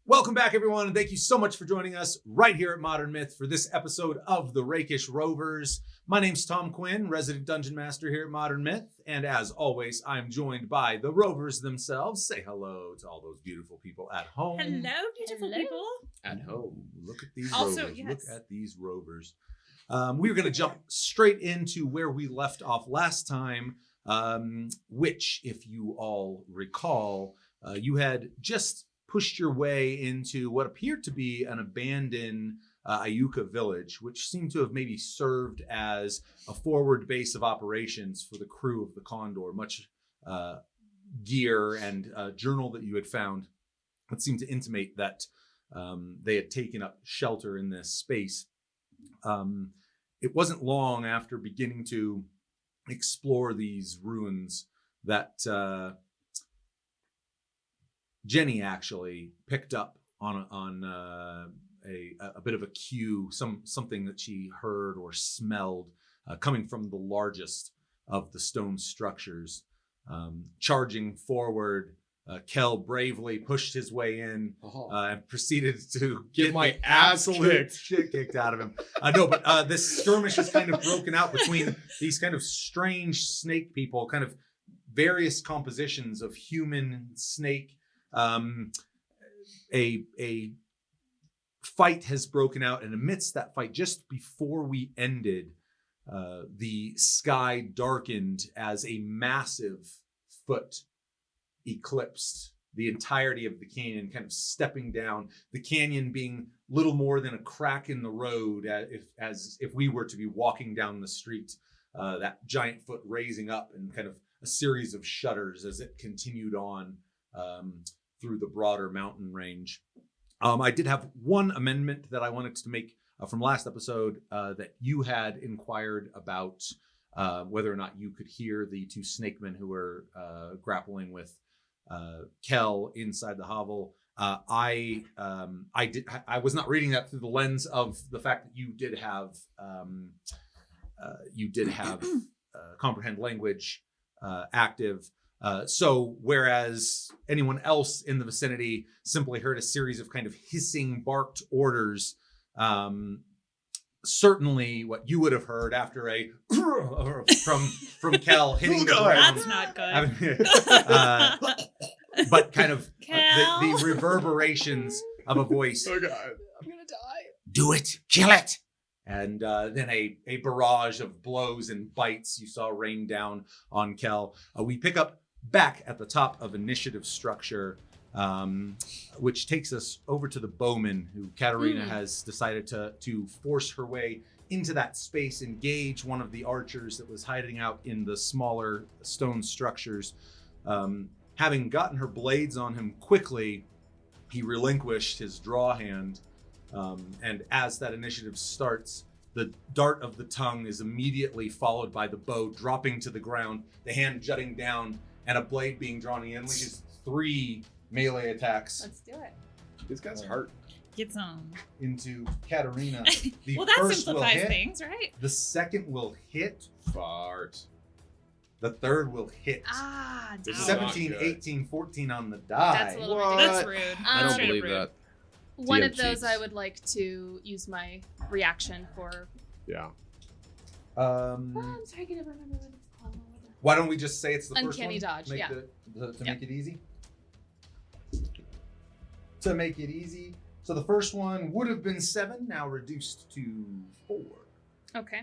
Welcome back, everyone, and thank you so much for joining us right here at Modern Myth for this episode of the Rakish Rovers. My name's Tom Quinn, resident dungeon master here at Modern Myth, and as always, I'm joined by the Rovers themselves. Say hello to all those beautiful people at home. Hello, beautiful people. At home. Look at these Also, Rovers. yes. Look at these Rovers. We're going to jump straight into where we left off last time, which, if you all recall, you had just pushed your way into what appeared to be an abandoned Ayuka village, which seemed to have maybe served as a forward base of operations for the crew of the Condor. Much gear and journal that you had found that seemed to intimate that they had taken up shelter in this space. It wasn't long after beginning to explore these ruins that Jenny actually picked up on a bit of a cue, something that she heard or smelled coming from the largest of the stone structures. Charging forward, Kel bravely pushed his way in and proceeded to get my absolute shit kicked out of him. But this skirmish is kind of broken out between these kind of strange snake people, kind of various compositions of human, snake. A fight has broken out, and amidst that fight, just before we ended, the sky darkened as a massive foot eclipsed the entirety of the canyon, kind of stepping down, the canyon being little more than a crack in the road, as if we were to be walking down the street, that giant foot raising up and kind of a series of shudders as it continued on through the broader mountain range. I did have one amendment that I wanted to make from last episode, that you had inquired about whether or not you could hear the two snakemen who were grappling with Kel inside the hovel. I was not reading that through the lens of the fact that you did have comprehend language active. So whereas anyone else in the vicinity simply heard a series of kind of hissing, barked orders, certainly what you would have heard after a from Kel hitting the ground. That's not good. But kind of the reverberations of a voice. Oh God, I'm gonna die. Do it, kill it. And then a barrage of blows and bites you saw rain down on Kel. We pick up back at the top of initiative structure, which takes us over to the bowman, who Katerina has decided to force her way into that space, engage one of the archers that was hiding out in the smaller stone structures. Having gotten her blades on him quickly, he relinquished his draw hand, and as that initiative starts, the dart of the tongue is immediately followed by the bow dropping to the ground, the hand jutting down, and a blade being drawn. He unleashes 3 melee attacks. Let's do it. This guy's hurt. Get some. Into Katerina. The Well, that first will simplifies hit. things, right? The second will hit. Fart. The third will hit. Ah, This is damn. not 17, good. 18, 14 on the die. That's a little What? ridiculous. That's rude. I don't Straight up believe rude. that. One DM of those cheats. I would like to use my reaction for. Yeah. Oh, I'm sorry, I can't remember what it's called. Why don't we just say it's the first Uncanny one? dodge, To make yeah. to make it easy. To make it easy. So the first one would have been 7, now reduced to 4. Okay.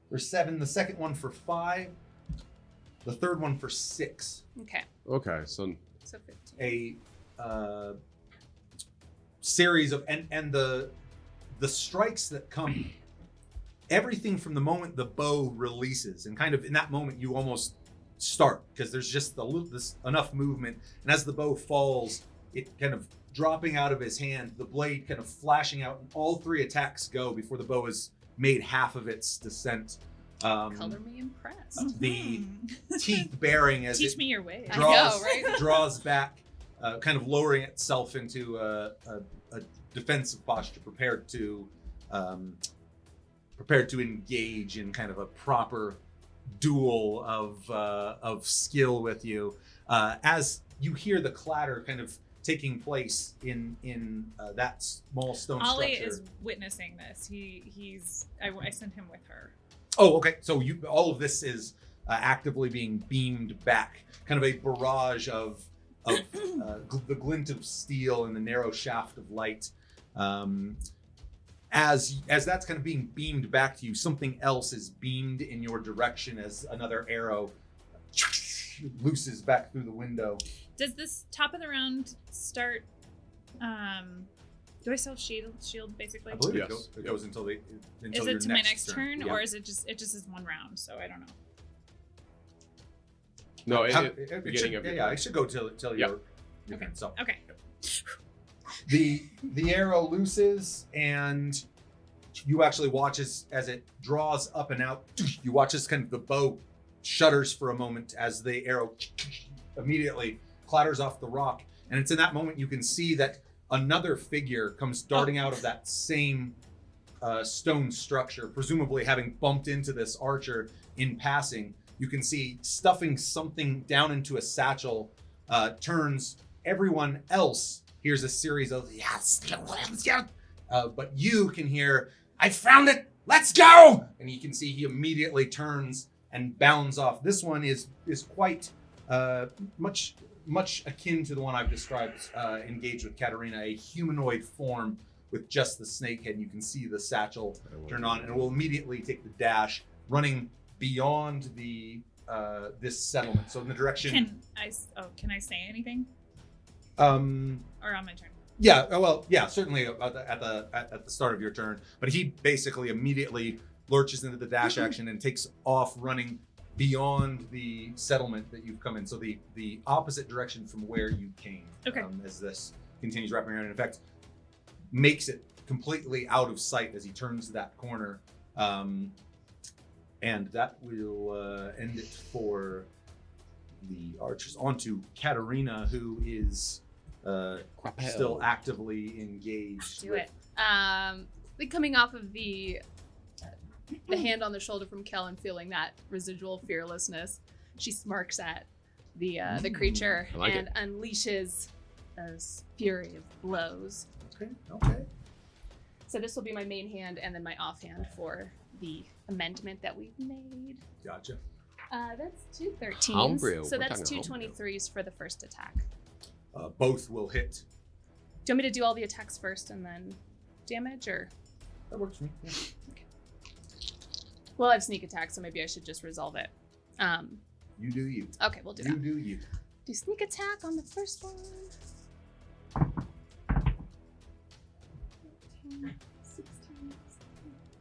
For 7, the second one for 5, the third one for 6. Okay. Okay, so So 15. A series of and the strikes that come, everything from the moment the bow releases, and kind of in that moment you almost start because there's just this enough movement, and as the bow falls, it kind of dropping out of his hand, the blade kind of flashing out, and all 3 attacks go before the bow has made half of its descent. Color me impressed. The teeth bearing as Teach it me your ways. I know, right? draws back, kind of lowering itself into a defensive posture, prepared to engage in kind of a proper duel of skill with you. As you hear the clatter kind of taking place in that small stone Ollie structure. is witnessing this. I sent him with her. Oh, okay. So all of this is actively being beamed back, kind of a barrage of the glint of steel and the narrow shaft of light. As that's kind of being beamed back to you, something else is beamed in your direction as another arrow looses back through the window. Does this top of the round start? Do I still have shield basically? I believe Yes. it goes until Is your it to my next turn, Yeah. or is it just is one round? So I don't know. No, It beginning should, of your yeah, turn. it should go till Yep. your Okay. turn. So Okay. the arrow looses and you actually watch as it draws up and out. You watch as kind of the bow shudders for a moment as the arrow immediately clatters off the rock. And it's in that moment you can see that another figure comes darting out of that same stone structure, presumably having bumped into this archer in passing. You can see stuffing something down into a satchel, turns. Everyone else hears a series of yes, but you can hear, I found it, let's go! And you can see he immediately turns and bounds off. This one is quite much akin to the one I've described, engaged with Katarina, a humanoid form with just the snake head. You can see the satchel turn on, and it will immediately take the dash, running beyond the this settlement. So in the direction. Can I say anything? Or on my turn? Yeah, well, yeah, certainly at the start of your turn. But he basically immediately lurches into the dash action and takes off running beyond the settlement that you've come in. So the opposite direction from where you came. Okay. As this continues wrapping around, and in fact, makes it completely out of sight as he turns that corner. And that will end it for the archers. On to Katarina, who is still actively engaged. Do it. Like coming off of the hand on the shoulder from Kel and feeling that residual fearlessness, she smirks at the creature I like and unleashes a fury of blows. Okay. So this will be my main hand and then my offhand for the amendment that we've made. Gotcha. That's two 13s. Homebrew. So We're that's two talking homebrew. 23s for the first attack. Both will hit. Do you want me to do all the attacks first and then damage, or? That works for me. Yeah. Well, I have sneak attack, so maybe I should just resolve it. You do you. Okay, we'll do You that. do you. Do sneak attack on the first one. 15, 16,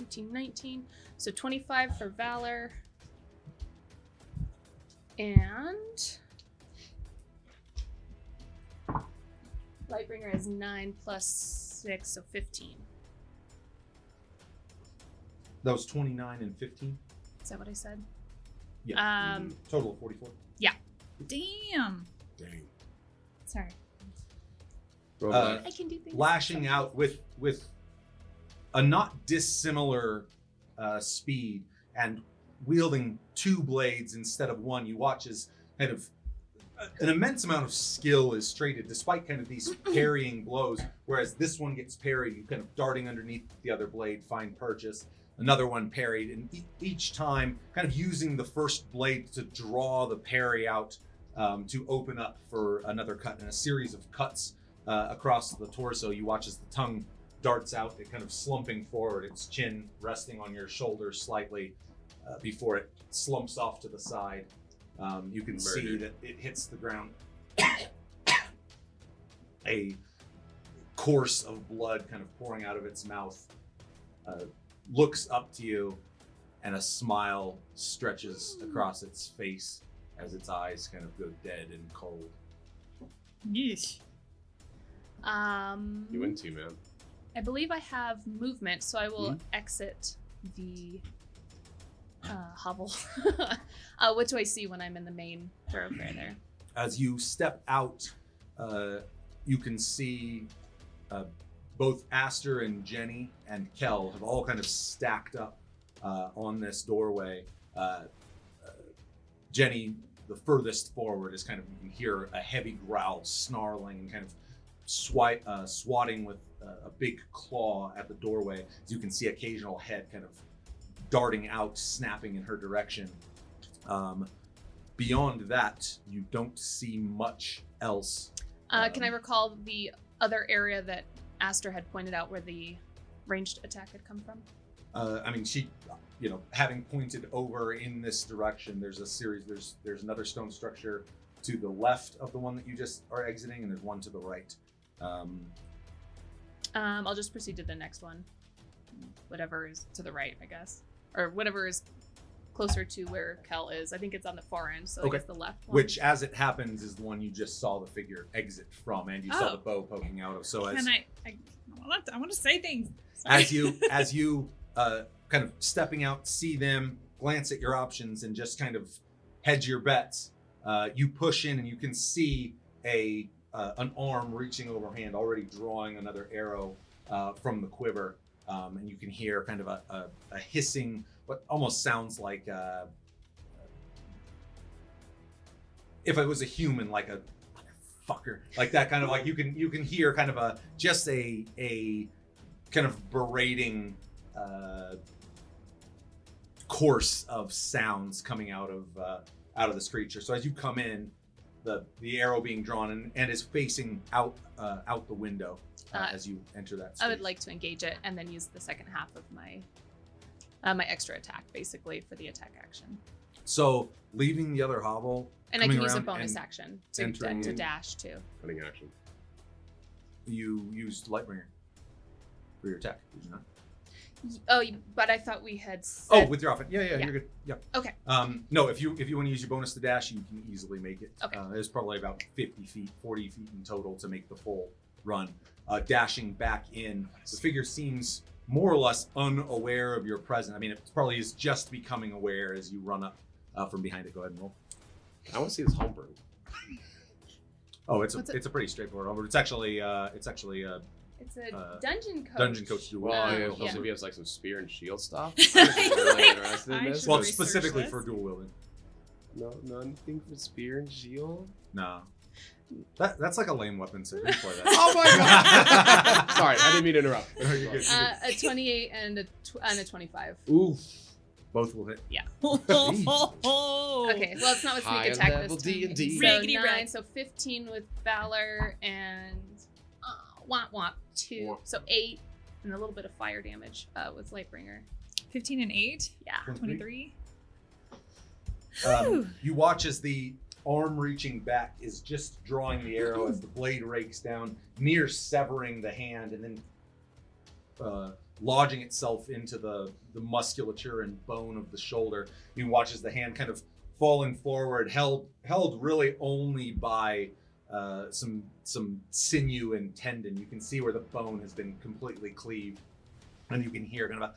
18, 19. So 25 for Valor. And Lightbringer is 9 plus 6, so 15. Those 29 and 15. Is that what I said? Yeah. Total of 44. Damn. Dang. Sorry. Robot. I can do things. Lashing out with a not dissimilar speed and wielding two blades instead of one. You watch as kind of an immense amount of skill is traded despite kind of these parrying blows, whereas this one gets parried, you kind of darting underneath the other blade, find purchase, another one parried, and each time kind of using the first blade to draw the parry out to open up for another cut, and a series of cuts across the torso. You watch as the tongue darts out, it kind of slumping forward, its chin resting on your shoulder slightly before it slumps off to the side. You can see Murdered. that it hits the ground. A course of blood kind of pouring out of its mouth. Looks up to you, and a smile stretches across its face as its eyes kind of go dead and cold. Yeesh. You win too, man. I believe I have movement, so I will Mhm. exit the hovel. What do I see when I'm in the main thoroughfare there? As you step out, you can see both Aster and Jenny and Kel have all kind of stacked up on this doorway. Jenny, the furthest forward, is kind of, you can hear a heavy growl snarling and kind of swatting with a big claw at the doorway. As you can see occasional head kind of darting out, snapping in her direction. Beyond that, you don't see much else. Can I recall the other area that Aster had pointed out where the ranged attack had come from? I mean, she, having pointed over in this direction, there's a series, there's another stone structure to the left of the one that you just are exiting, and there's one to the right. I'll just proceed to the next one. Whatever is to the right, I guess. Or whatever is closer to where Kel is. I think it's on the far end, so I guess the left one. Which, as it happens, is the one you just saw the figure exit from, and you saw the bow poking out of. So as I want to say things. as you kind of stepping out, see them, glance at your options, and just kind of hedge your bets. You push in, and you can see an arm reaching overhand, already drawing another arrow from the quiver, and you can hear kind of a hissing, what almost sounds like if it was a human, like a fucker, like that kind of like you can hear kind of a kind of berating course of sounds coming out of this creature. So as you come in, the arrow being drawn and is facing out the window as you enter that space. I would like to engage it and then use the second half of my my extra attack, basically, for the attack action. So leaving the other hovel, and I can use a bonus action to dash too. Cutting action. You used Lightbringer for your attack, did you not? Oh, but I thought we had said... Oh, with your offense. Yeah, you're good. Yeah. Okay. No, if you want to use your bonus to dash, you can easily make it. Okay. There's probably about 50 feet, 40 feet in total to make the full run. Dashing back in, the figure seems more or less unaware of your presence. I mean, it probably is just becoming aware as you run up from behind it. Go ahead and roll. I want to see this homebrew. Oh, it's a pretty straightforward homebrew. It's actually It's a dungeon coach. Dungeon coach duel. Well, yeah. if he has like some spear and shield stuff. I'm I'm really interested in this. Well, research specifically this. for dual wielding. No, nothing for spear and shield. No. That's like a lame weapon, so don't play that. Oh my god! Sorry, I didn't mean to interrupt. No, you're good. A 28 and a 25. Oof. Both will hit. Yeah. Oh. Okay, well, it's not with sneak High attack level this time. D&D. So Riggedy 9, rag. so 15 with Valor and womp 2. Womp. So 8 and a little bit of fire damage with Lightbringer. 15 and 8. Yeah. 23. You watch as the arm reaching back is just drawing the arrow as the blade rakes down, near severing the hand and then lodging itself into the musculature and bone of the shoulder. You watch as the hand kind of falling forward, held really only by some sinew and tendon. You can see where the bone has been completely cleaved, and you can hear kind of a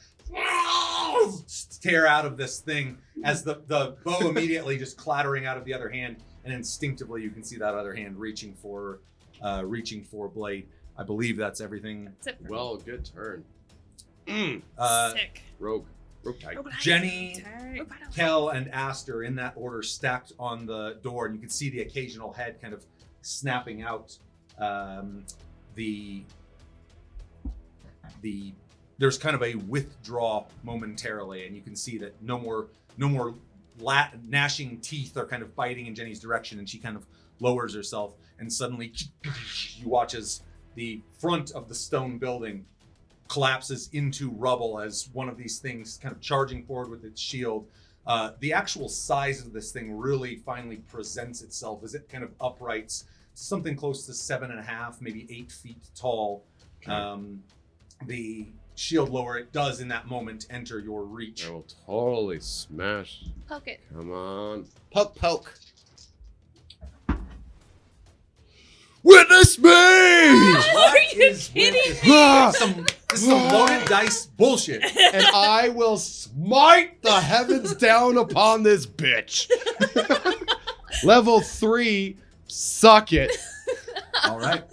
tear out of this thing as the bow immediately just clattering out of the other hand, and instinctively you can see that other hand reaching for blade. I believe that's everything. That's it for me. Well, good turn. Sick. Rogue type. Jenny, Tight. Kel, and Aster in that order stacked on the door, and you can see the occasional head kind of snapping out. There's kind of a withdraw momentarily, and you can see that no more gnashing teeth are kind of biting in Jenny's direction, and she kind of lowers herself, and suddenly you watch as the front of the stone building collapses into rubble as one of these things kind of charging forward with its shield. The actual size of this thing really finally presents itself as it kind of uprights, something close to 7.5, maybe 8 feet tall. The shield lower, it does in that moment enter your reach. I will totally smash. Poke it. Come on. Poke. Witness me! Are you kidding me? This is some loaded dice bullshit. And I will smite the heavens down upon this bitch. Level 3, suck it. All right.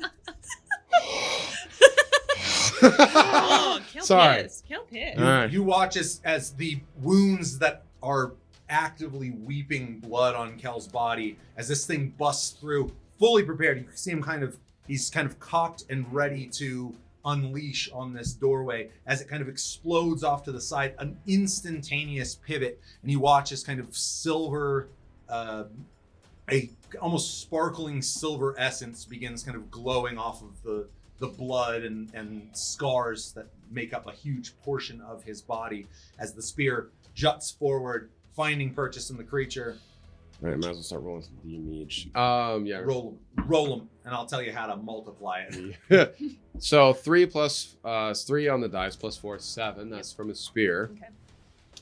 Oh, kill Sorry. piss. Kill piss. All right. You watch as the wounds that are actively weeping blood on Kel's body, as this thing busts through, fully prepared. You see him kind of He's kind of cocked and ready to unleash on this doorway as it kind of explodes off to the side, an instantaneous pivot, and you watch this kind of silver, a almost sparkling silver essence begins kind of glowing off of the blood and scars that make up a huge portion of his body as the spear juts forward, finding purchase in the creature. All right, I might as well start rolling some damage. Yeah. Roll them, and I'll tell you how to multiply it. So 3 plus 3 on the dice plus 4 is 7. That's from his spear. Okay.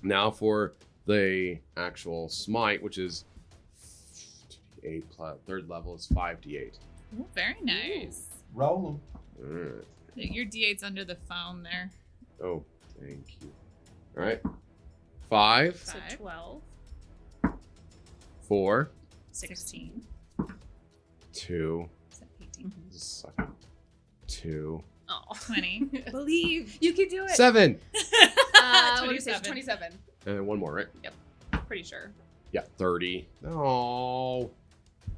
Now for the actual smite, which is 8 plus third level is 5d8. Ooh, very nice. Roll them. Alright. Your D8's under the phone there. Oh, thank you. All right. 5, So 5. 12. 4, 16. 2. Is that 18? This is sucking. 2. Oh. 20. Believe. You can do it. 7. What do you say? 27. And then one more, right? Pretty sure. Yeah, 30. No.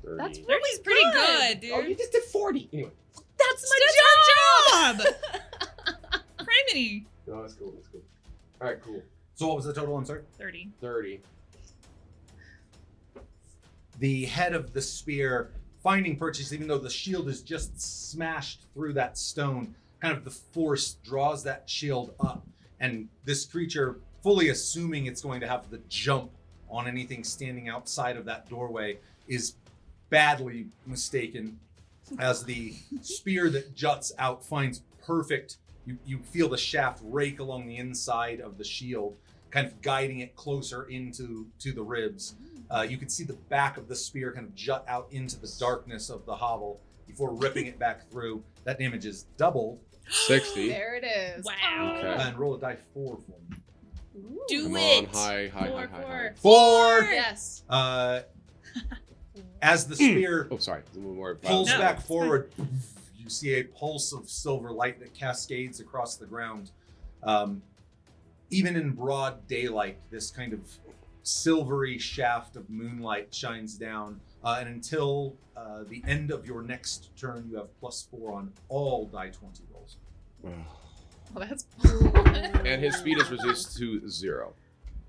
30. That's 30's pretty good, dude. Oh, you just did 40. Anyway. That's my job! Criminy. No, that's cool. That's cool. All right, cool. So what was the total? I'm sorry. 30. 30. The head of the spear finding purchase, even though the shield is just smashed through that stone, kind of the force draws that shield up, and this creature, fully assuming it's going to have the jump on anything standing outside of that doorway, is badly mistaken as the spear that juts out finds perfect. You feel the shaft rake along the inside of the shield, kind of guiding it closer into the ribs. You can see the back of the spear kind of jut out into the darkness of the hovel before ripping it back through. That damage is doubled. 60. There it is. Wow. Okay. And roll a die 4 for me. Ooh. Do Come it. on, high. 4. 4! Yes. As the spear Oh, sorry. A little more pulls No, back it's forward, you see a pulse of silver light that cascades across the ground. Even in broad daylight, this kind of silvery shaft of moonlight shines down. And until the end of your next turn, you have +4 on all die 20 rolls. Well, that's. And his speed is reduced to 0.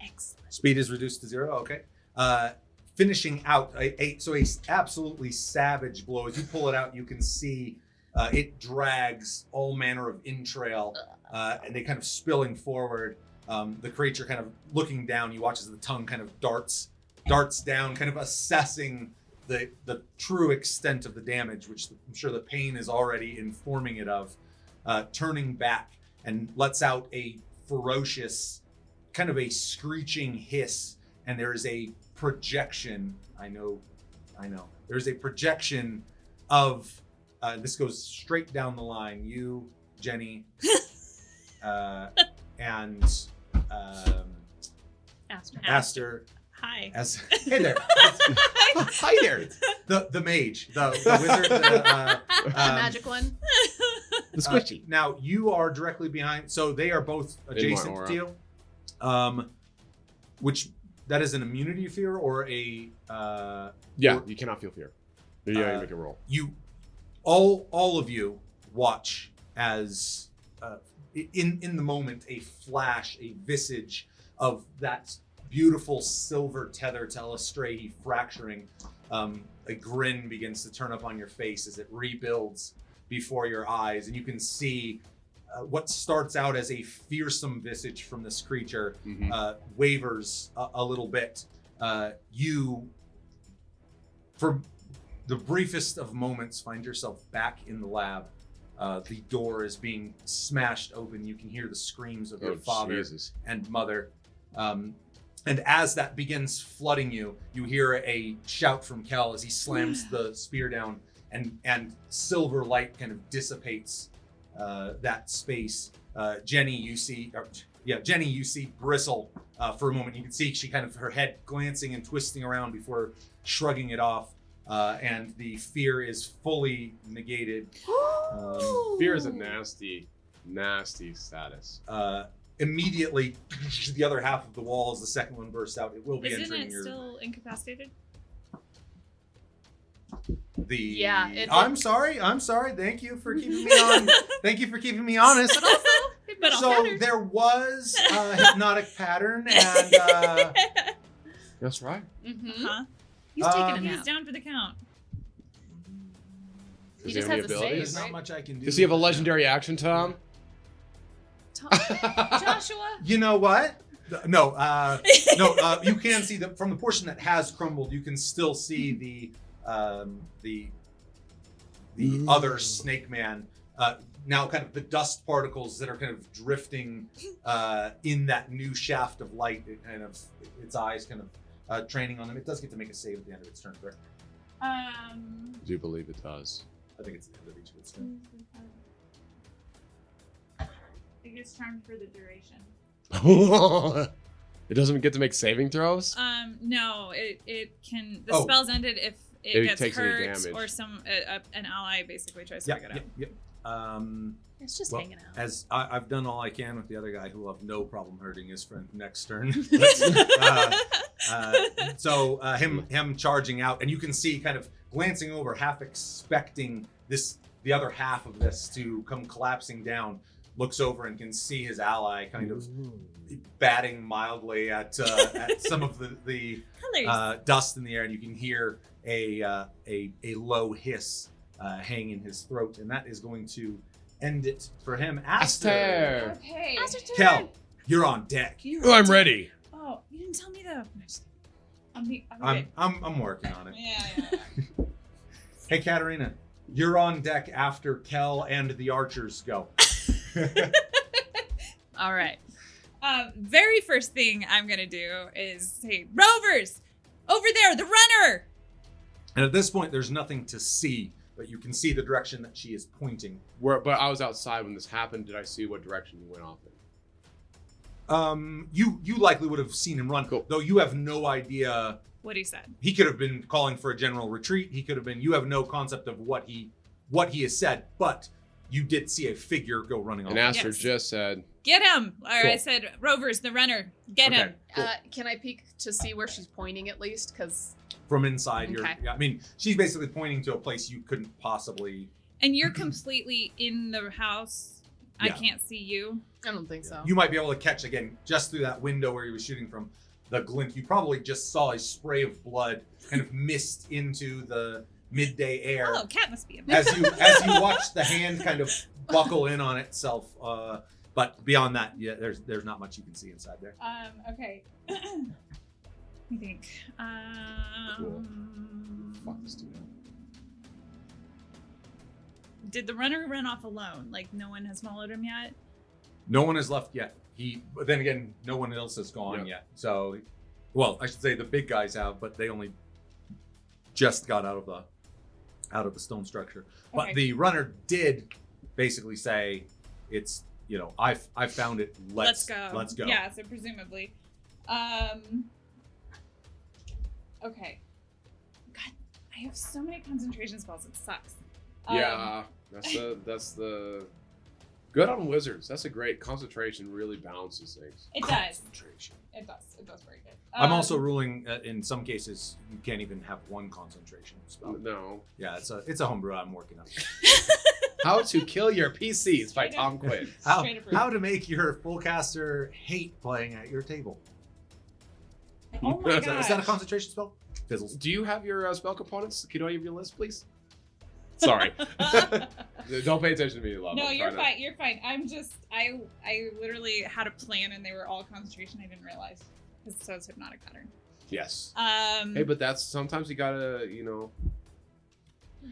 Excellent. Speed is reduced to 0. Okay. Finishing out a absolutely savage blow. As you pull it out, you can see it drags all manner of entrail, and they kind of spilling forward. The creature kind of looking down. You watch as the tongue kind of darts down, kind of assessing the true extent of the damage, which I'm sure the pain is already informing it of. Turning back and lets out a ferocious, kind of a screeching hiss, and there is a projection. I know. There's a projection of. This goes straight down the line. You, Jenny, and Aster. Hi. Hey there. Hi there. The mage, the wizard, the magic one. The squishy. Now you are directly behind, so they are both adjacent aura. to you. Which that is an immunity fear or a Yeah, you cannot feel fear. Yeah, you make a roll. you all of you watch as in the moment a flash, a visage of that beautiful silver tether to Telestrahi fracturing. A grin begins to turn up on your face as it rebuilds before your eyes, and you can see what starts out as a fearsome visage from this creature wavers a little bit. You, for the briefest of moments, find yourself back in the lab. The door is being smashed open. You can hear the screams of your father Jesus. and mother. And as that begins flooding you, you hear a shout from Kel as he slams the spear down, and silver light kind of dissipates that space. Jenny, you see bristle for a moment. You can see she kind of her head glancing and twisting around before shrugging it off. And the fear is fully negated. Fear is a nasty status. Immediately, the other half of the wall, as the second one bursts out, it will be Isn't entering it your. still incapacitated? Yeah, I'm sorry. Thank you for keeping me on. Thank you for keeping me honest. But also, it But so, also- So there was a hypnotic pattern, and That's right. Huh? He's taking a Um, He's nap. down for the count. He Does just he have has any a abilities? save, there's not right? much I can do. Does he have a legendary action, Tom? Joshua? You know what? No, you can see that from the portion that has crumbled. You can still see the other snake man. Now, kind of the dust particles that are kind of drifting in that new shaft of light. It kind of its eyes kind of training on them. It does get to make a save at the end of its turn, correct? I do believe it does. I think it's the end of each of its turn. It gets charmed for the duration. It doesn't get to make saving throws? No, it can. The Oh. spell's ended if If it it gets takes any hurt damage. or an ally basically tries to pick it up. Yep. It's just Well, hanging out. as I've done all I can with the other guy, who will have no problem hurting his friend next turn. So him charging out, and you can see kind of glancing over, half expecting the other half of this to come collapsing down. Looks over and can see his ally kind of batting mildly at some of the Colors. dust in the air, and you can hear a low hiss hang in his throat, and that is going to end it for him. Aster! Okay. Kel, you're on deck. Oh, I'm ready. Oh, you didn't tell me though. I'm I'm working on it. Yeah. Hey, Katarina, you're on deck after Kel and the archers go. All right. Very first thing I'm gonna do is say, Rovers, over there, the runner. And at this point, there's nothing to see, but you can see the direction that she is pointing. But I was outside when this happened. Did I see what direction you went off in? You likely would have seen him run, Cool. though you have no idea. What he said. He could have been calling for a general retreat. He could have been. You have no concept of what he has said, but you did see a figure go running off. And Aster Yes. just said, Get him. Or Cool. I said, Rovers, the runner. Get Okay. him. Cool. Can I peek to see where she's pointing at least? Because From inside here. Okay. Yeah, I mean, she's basically pointing to a place you couldn't possibly. And you're completely in the house. I Yeah. can't see you. I don't think so. You might be able to catch again just through that window where he was shooting from the glint. You probably just saw a spray of blood kind of mist into the midday air Oh, cat must be in. as you watch the hand kind of buckle in on itself. But beyond that, yeah, there's not much you can see inside there. Okay. Let me think. fuck this dude. Did the runner run off alone? Like no one has followed him yet? No one has left yet. But then again, no one else has gone Yep. yet. So, well, I should say the big guys have, but they only just got out of the stone structure. But Okay. the runner did basically say, "It's I found it. Let's go. Let's go." Yeah, so presumably. Okay. God, I have so many concentration spells. It sucks. Yeah, that's the good on wizards. That's a great concentration. Really balances things. It does. Concentration. It does. It does very good. I'm also ruling in some cases you can't even have one concentration spell. No. Yeah, it's a homebrew I'm working on. How to Kill Your PCs by Straight Tom Quinn. Straight up How to make your full caster hate playing at your table. Oh my Is that a gosh. concentration spell? Fizzles. Do you have your spell components? Can I have your list, please? Sorry. Don't pay attention to me, love. No, I'm you're trying to- fine. You're fine. I literally had a plan and they were all concentration. I didn't realize because it says hypnotic pattern. Yes. Hey, Hey, but that's sometimes you gotta,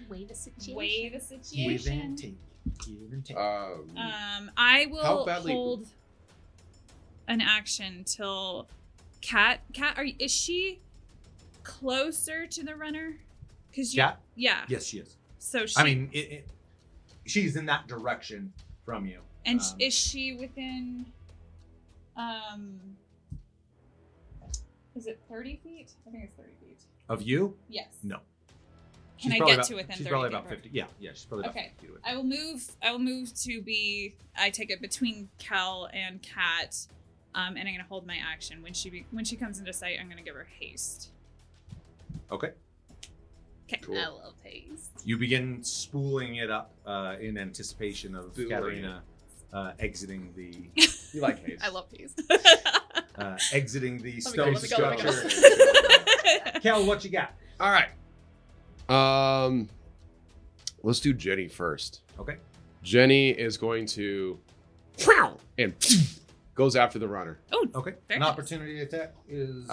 Wait a situation. weigh the Give situation. and take. Give and take. I How will badly- hold an action till Cat. Is she closer to the runner? Because Cat? Yeah. Yes, she is. So she. I mean, she's in that direction from you. And is she within? Is it 30 feet? I think it's 30 feet. Of you? Yes. No. Can She's I probably get about- to within She's 30 probably feet about of her? 50. Yeah, she's probably about Okay. 50 feet away. I will move to be. I take it between Kel and Kat, and I'm gonna hold my action when she comes into sight. I'm gonna give her haste. Okay. Cool. I love haste. You begin spooling it up in anticipation of Spooling Katarina exiting the You like haste. I love haste. exiting the Let stone me go, let me go. structure. Kel, what you got? All right. Let's do Jenny first. Okay. Jenny is going to and goes after the runner. Oh, Okay. Very An nice. opportunity attack is.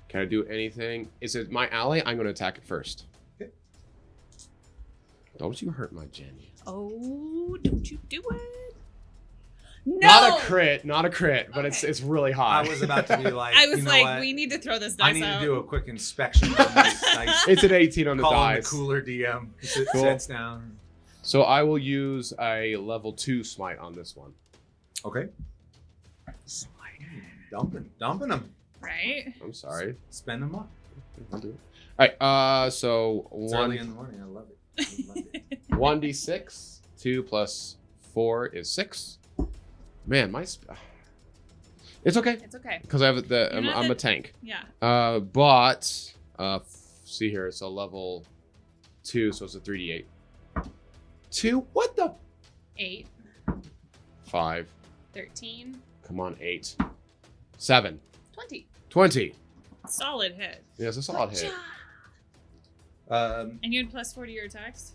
Can I do anything? Is it my ally? I'm going to attack it first. Okay. Don't you hurt my Jenny. Oh, don't you do it. No. Not a crit, but Okay. it's really high. I was about to be like. I was you know like, what? we need to throw this dice I need out. to do a quick inspection. On these dice. It's an 18 on the Calling the dice. cooler DM. It Cool. sits down. So I will use a level 2 smite on this one. Okay. Dumping them. Right? I'm sorry. Spend them up. I'll do it. All right. So It's early in the morning. I love it. I love it. 1d6. 2 plus 4 is 6. Man, it's okay It's okay. because I have You're not I'm the- a tank. Yeah. But see here, it's a level 2, so it's a 3d8. 2. What the? 8, 5. 13, Come on, 8. 7. 20. 20. Solid hit. Yeah, it's a solid hit. And you had +4 to your attacks?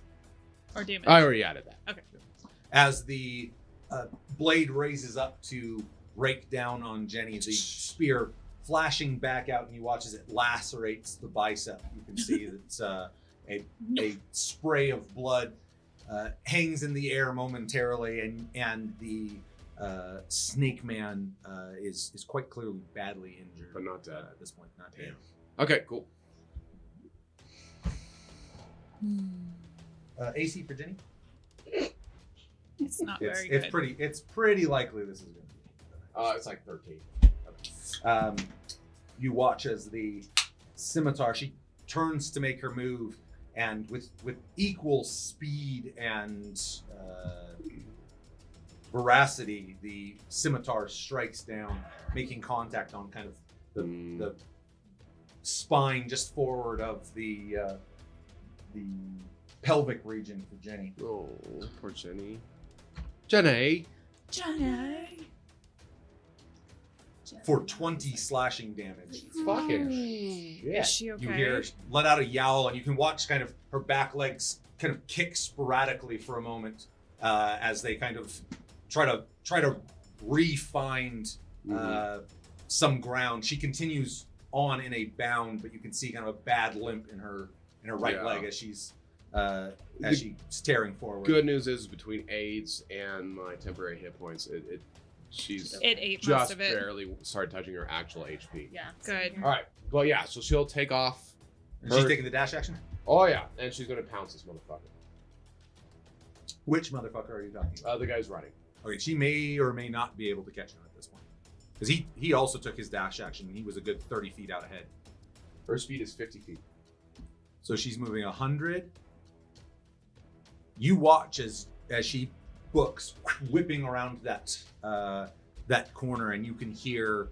Or damage? I already added that. As the blade raises up to rake down on Jenny, the spear flashing back out, and you watch as it lacerates the bicep. You can see that it's a spray of blood hangs in the air momentarily, and the snake man is quite clearly badly injured, But not dead. at this point. Not dead. Okay, cool. AC for Jenny. It's not very It's good. it's pretty likely this is going to be. It's like 13. You watch as the scimitar, she turns to make her move, and with equal speed and veracity, the scimitar strikes down, making contact on kind of the spine just forward of the pelvic region for Jenny. Oh, poor Jenny. Jenny. Johnny. For 20 slashing damage. Fucking Is shit. she okay? You hear her let out a yowl, and you can watch kind of her back legs kind of kick sporadically for a moment as they kind of try to re-find some ground. She continues on in a bound, but you can see kind of a bad limp in her right Yeah. leg as she's tearing forward. Good news is between AIDS and my temporary hit points, she's It ate most just of it. barely started touching her actual HP. Yeah. Good. All right. Well, yeah. So she'll take off. And she's taking the dash action. Oh yeah, and she's gonna pounce this motherfucker. Which motherfucker are you talking about? The guy's running. Okay, she may or may not be able to catch him at this point, because he also took his dash action. And he was a good 30 feet out ahead. Her speed is 50 feet. So she's moving 100. You watch as she books, whipping around that corner, and you can hear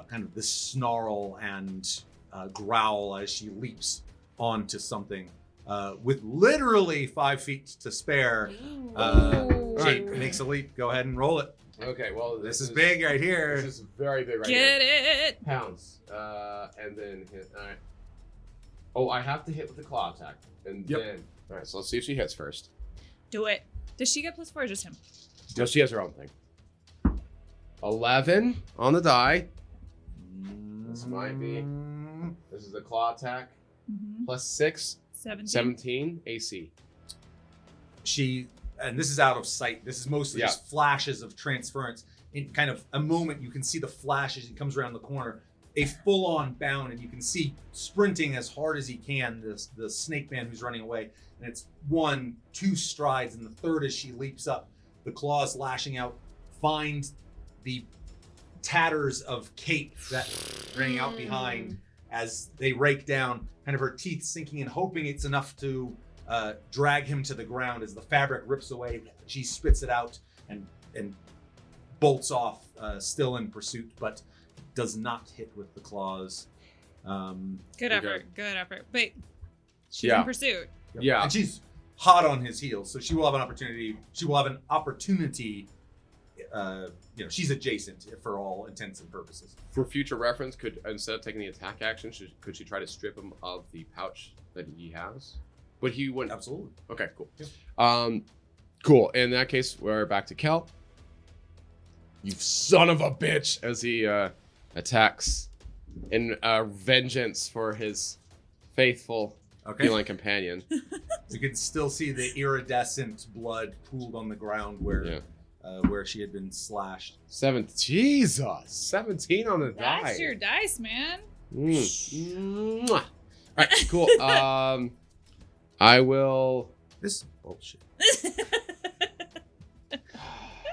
kind of the snarl and growl as she leaps onto something with literally 5 feet to spare. She Alright. makes a leap. Go ahead and roll it. Okay. Well, This is big right here. This is very big right Get here. it. Pounce. And then hit. All right. Oh, I have to hit with the claw attack, and Yep. then. All right. So let's see if she hits first. Do it. Does she get +4 or just him? No, she has her own thing. 11 on the die. This might be. This is the claw attack. Plus 6. 17. 17 AC. And this is out of sight. This is mostly Yeah. just flashes of transference. In kind of a moment, you can see the flash as he comes around the corner, a full-on bound, and you can see sprinting as hard as he can, the snake man who's running away. And it's 1, 2 strides, and the third as she leaps up, the claws lashing out, find the tatters of cape that ring out behind as they rake down, kind of her teeth sinking and hoping it's enough to drag him to the ground. As the fabric rips away, she spits it out and bolts off, still in pursuit, but does not hit with the claws. Good Okay. effort. Good effort. But she's Yeah. in pursuit. Yeah. And she's hot on his heels, so she will have an opportunity. She will have an opportunity. She's adjacent for all intents and purposes. For future reference, could instead of taking the attack action, could she try to strip him of the pouch that he has? But he wouldn't. Absolutely. Okay, cool. Yeah. Cool. In that case, we're back to Kel. You son of a bitch! As he attacks in vengeance for his faithful Okay. feline companion. You can still see the iridescent blood pooled on the ground where she had been slashed. 17 on the die. That's your dice, man. Mwah. All right, cool. I will. This is bullshit.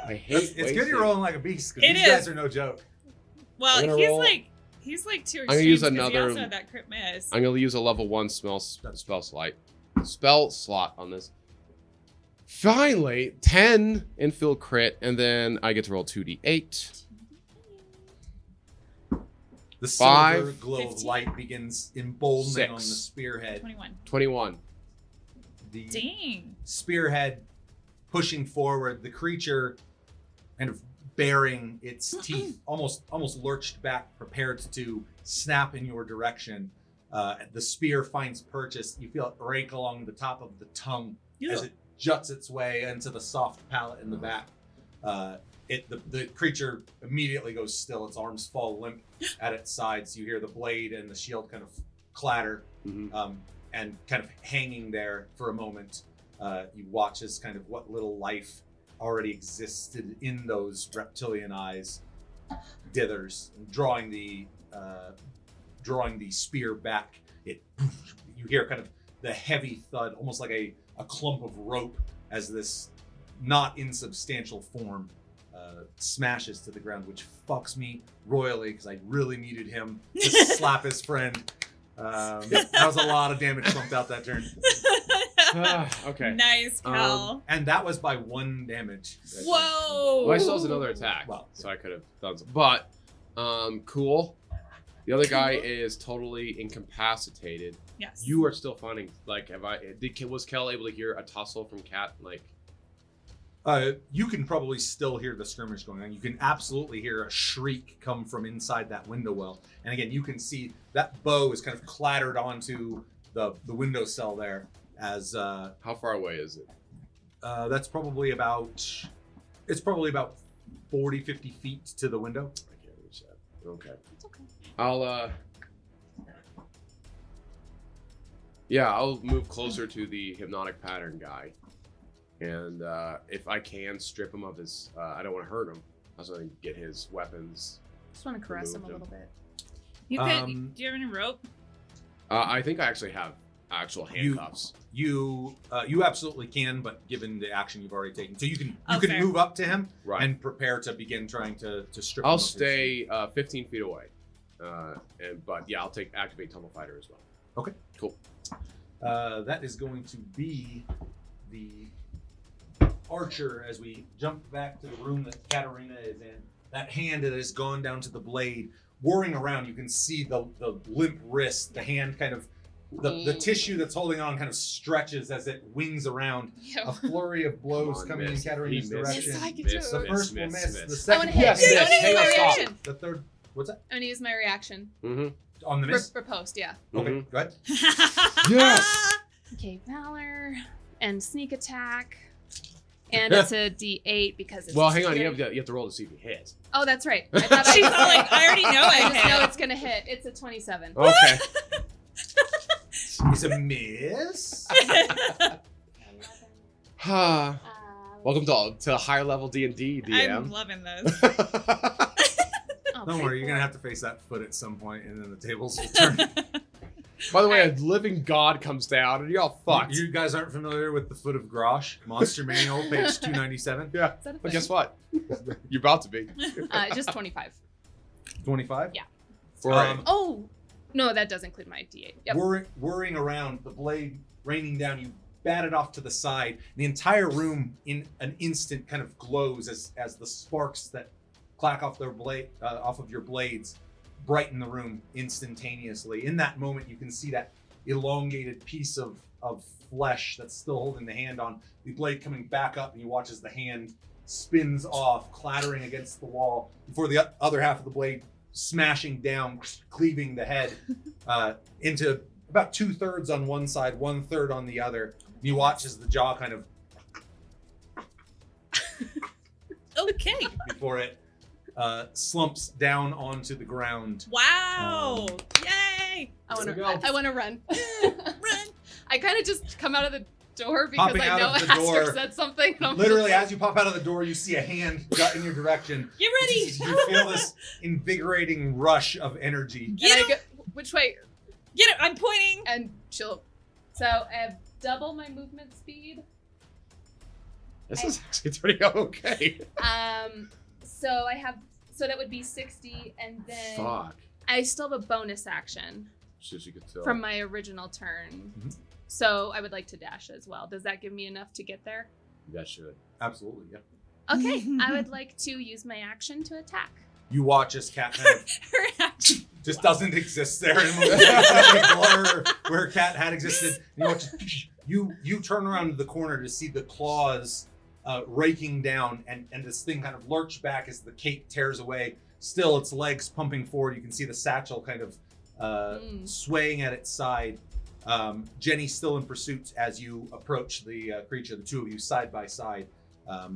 I hate. It's good you're rolling like a beast because It these is. guys are no joke. Well, I'm gonna he's roll- like two gonna use extremes 'cause he another- also had that crit miss. I'm gonna use a level 1 spell slot on this. Finally, 10 infill crit, and then I get to roll 2d8. The Five. silver glow of 15. light begins emboldening on the 6. spearhead. 21. 21. The Dang. spearhead pushing forward, the creature kind of baring its teeth, almost lurched back, prepared to snap in your direction. The spear finds purchase. You feel it rake along the top of the tongue as it juts its way into the soft palate in the back. The creature immediately goes still. Its arms fall limp at its sides. You hear the blade and the shield kind of clatter, Mhm. and kind of hanging there for a moment. You watch as kind of what little life already existed in those reptilian eyes dithers, drawing the spear back. You hear kind of the heavy thud, almost like a clump of rope, as this not insubstantial form smashes to the ground, which fucks me royally because I really needed him to slap his friend. That was a lot of damage pumped out that turn. Okay. Nice, Cal. And that was by 1 damage. Whoa. Well, I still has another attack, Well, so I could have done some. But, cool. The other guy is totally incapacitated. Yes. You are still finding, like, was Kel able to hear a tussle from Cat? Like, You can probably still hear the skirmish going on. You can absolutely hear a shriek come from inside that window well. And again, you can see that bow is kind of clattered onto the windowsill there. As how far away is it? that's probably about 40-50 feet to the window. I can't reach that. Okay. It's okay. I'll move closer to the hypnotic pattern guy, and if I can strip him of his, I don't want to hurt him. I just want to get his weapons. Just want to caress him a Removed little bit. You could. Do you have any rope? I think I actually have actual handcuffs. You absolutely can, but given the action you've already taken, so you can Fair. move up to him Right. and prepare to begin trying to strip. him I'll of his- stay 15 feet away, but yeah, I'll activate Tunnel Fighter as well. Okay. Cool. That is going to be the archer as we jump back to the room that Katarina is in. That hand that has gone down to the blade, whirring around, you can see the limp wrist, the hand kind of, the tissue that's holding on kind of stretches as it wings around. A flurry of blows Come on, coming miss. in Katarina's He missed. direction. Yes, I can Miss, do it. The miss, first will miss, miss. miss. The I second want to hit. Yes, I miss. want to use Hang my on, stop. reaction. The third. What's that? I'm gonna use my reaction. Mm-hmm. On the miss? Riposte, yeah. Okay, go ahead. Yes! Okay, Valor and sneak attack. And it's a D8 because it's Well, a hang on. You security- have to roll to see if he hits. Oh, that's right. I thought She's I all like, I already know I I just know hit. it's gonna hit. It's a 27. Okay. It's a miss. Welcome to higher level D&D, I'm DM. loving this. Oh, Don't worry, you're gonna have to face that foot at some point, and then the tables will turn. By the way, a living god comes down, and you're all fucked. You guys aren't familiar with the Foot of Grosh Monster Manual, page 297, Yeah. Is that a But thing? guess what? You're about to be. Just 25. 25. Yeah. Right. Oh, no, that does include my D8. Yep. Whirring around, the blade raining down, you bat it off to the side. The entire room, in an instant, kind of glows as the sparks that clack off their blade, off of your blades, brighten the room instantaneously. In that moment, you can see that elongated piece of flesh that's still holding the hand on, the blade coming back up, and you watch as the hand spins off, clattering against the wall, before the other half of the blade smashing down, cleaving the head into about 2/3 on one side, 1/3 on the other. You watch as the jaw kind of Okay. before it slumps down onto the ground. Wow. Yay. I want There we to. go. I want to run. Run. I kind of just come out of the door because Popping I out know of the Aster door, said something. And I'm Literally, just as you pop out of the door, you see a hand gut in your direction. Get ready. You feel this invigorating rush of energy. and Get I him. go, which way? Get it. I'm pointing. And she'll. So I have double my movement speed. This is actually pretty okay. So I have. So that would be 60, and then Fuck. I still have a bonus action Shit, you could tell. from my original turn. Mhm. So I would like to dash as well. Does that give me enough to get there? That should. Absolutely, yeah. Okay, I would like to use my action to attack. You watch as Cat kind of Her action. just doesn't exist there anymore. The blur where Cat had existed. You watch, you turn around the corner to see the claws raking down, and this thing kind of lurch back as the cape tears away. Still, its legs pumping forward. You can see the satchel kind of swaying at its side. Jenny's still in pursuit as you approach the creature. The two of you side by side, Yeah.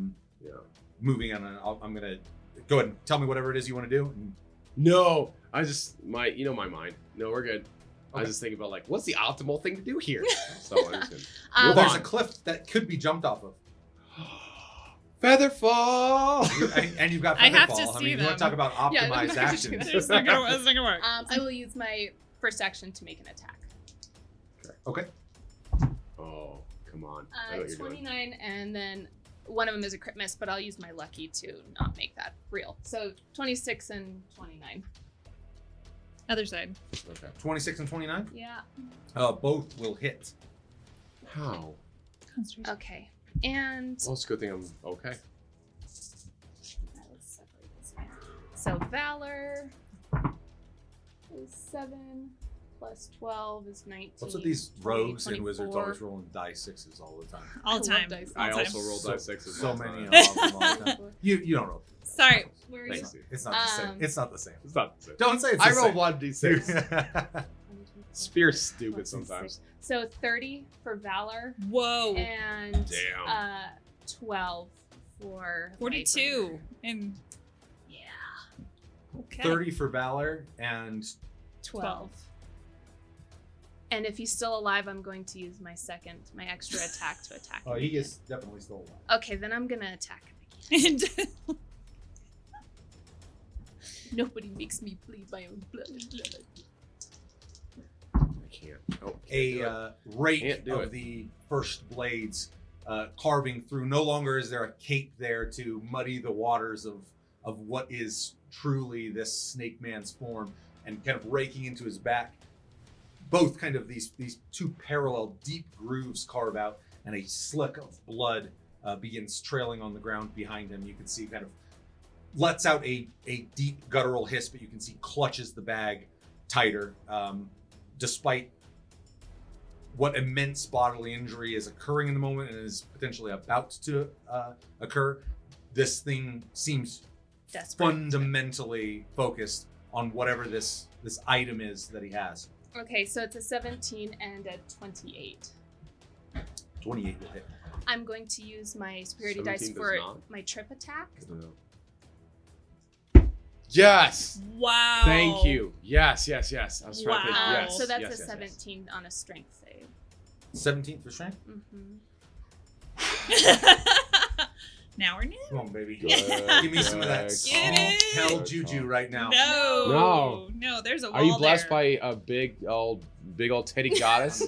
moving on. I'm gonna go ahead and tell me whatever it is you want to do. And No, I just my mind. No, we're good. I Okay. was just thinking about like, what's the optimal thing to do here? So I'm just well, Move there's on. a cliff that could be jumped off of. gonna... Featherfall. And you've got I have Featherfall. to I see mean, you want to them. talk about Yeah, optimized I'm not actions. gonna do It's not gonna work. I will use my first action to make an attack. Okay. Oh, come on. I know what you're doing. 29, and then one of them is a crit miss, but I'll use my lucky to not make that real. So 26 and 29. Other side. Okay. 26 and 29. Yeah. Both will hit. How? Concentration. Okay. And Well, it's a good thing I'm okay. let's separate this here. So Valor is 7 plus 12 is 19. What's with these 20, rogues and wizards 24. always rolling die sixes all the time? All I love time. dice. All I time. also rolled die sixes. So all the many time. of them all the time. You don't roll. Sorry. Where are you? Thanks, dude. It's not the same. It's not the same. It's not the same. Don't say it's I the roll same. 1d6. Spear's stupid 26. sometimes. So 30 for Valor Whoa. and Damn. 12 for 42. And Yeah. okay. 30 for Valor and 12. And if he's still alive, I'm going to use my extra attack to attack him. he again. is definitely still alive. Okay, then I'm gonna attack him again. And Nobody makes me bleed my own blood. I can't. Oh, can't do it. Rake Can't do of it. the first blades carving through. No longer is there a cape there to muddy the waters of what is truly this snake man's form, and kind of raking into his back. Both kind of these two parallel deep grooves carve out, and a slick of blood begins trailing on the ground behind him. You can see kind of lets out a deep guttural hiss, but you can see clutches the bag tighter, despite what immense bodily injury is occurring in the moment and is potentially about to occur. This thing seems Desperate. fundamentally focused on whatever this item is that he has. Okay, so it's a 17 and a 28. 28 will hit. I'm going to use my superiority dice 17 does for not. my trip attack. No. Yes. wow. Thank you. Yes. I was trying to think. Wow. Yes. So that's yes, a yes, yes. 17 on a strength save. 17th for strength. Mm-hmm. Now we're new. Come on, baby. Good, Give me some of that good Get it. hell Good juju call. right now. No. No, there's a wall Are you blessed there. by a big old teddy goddess?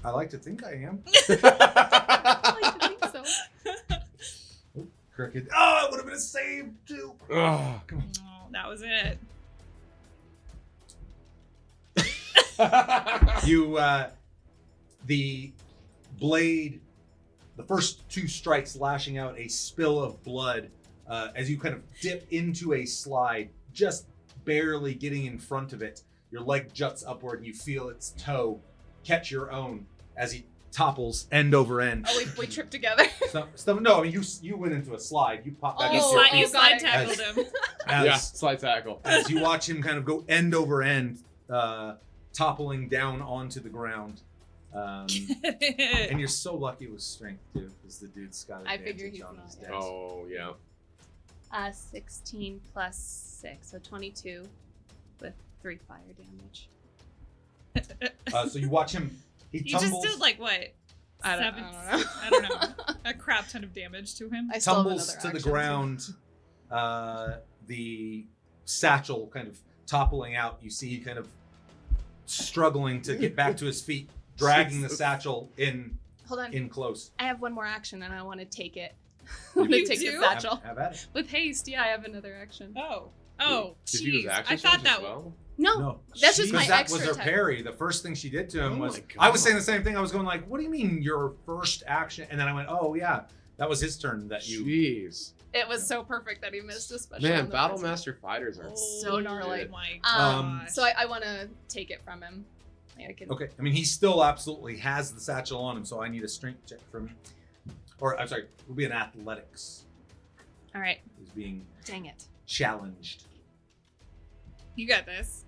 I like to think I am. I think so. Crooked. Oh, it would have been a save too. Ugh. Come Oh, that was it. on. You, the blade, the first two strikes lashing out a spill of blood as you kind of dip into a slide, just barely getting in front of it. Your leg juts upward and you feel its toe catch your own as he topples end over end. Oh, we tripped together. No, I mean you went into a slide. You pop back into Oh, your You feet slide got it. tackled him. Yeah, as, slide tackle. as you watch him kind of go end over end, toppling down onto the ground. And you're so lucky it was strength too, because the dude's got I advantage figure he's on not, his yeah. dex. Oh, yeah. 16 plus 6, so 22 with 3 fire damage. So you watch him. He You tumbles. just did like what? I don't Seven? know. I don't know. A crap ton of damage to him. I still have tumbles another to the action, ground. The satchel kind of toppling out. You see he kind of struggling to get back to his feet, dragging the Jesus. satchel Hold on. in close. I have one more action and I want to take it. I want You to take do? the satchel. Have at it. With haste, yeah, I have another action. Oh, Did you use jeez. action I thought surge that as well? No, No, that's just my because that extra was her attack. parry. The first thing she did to him Oh was. my God. I was saying the same thing. I was going like, "What do you mean your first action?" And then I went, "Oh yeah, that was his turn. That you." Jeez. It was so perfect that he missed, especially Man, on the Battle first Master fighters are. So gnarly. Oh my Um, gosh. So I want to take it from him. Like, I can. Okay, I mean he still absolutely has the satchel on him, so I need a strength check from, or I'm sorry, it will be an athletics. All right, Is being Dang it. challenged. you got this.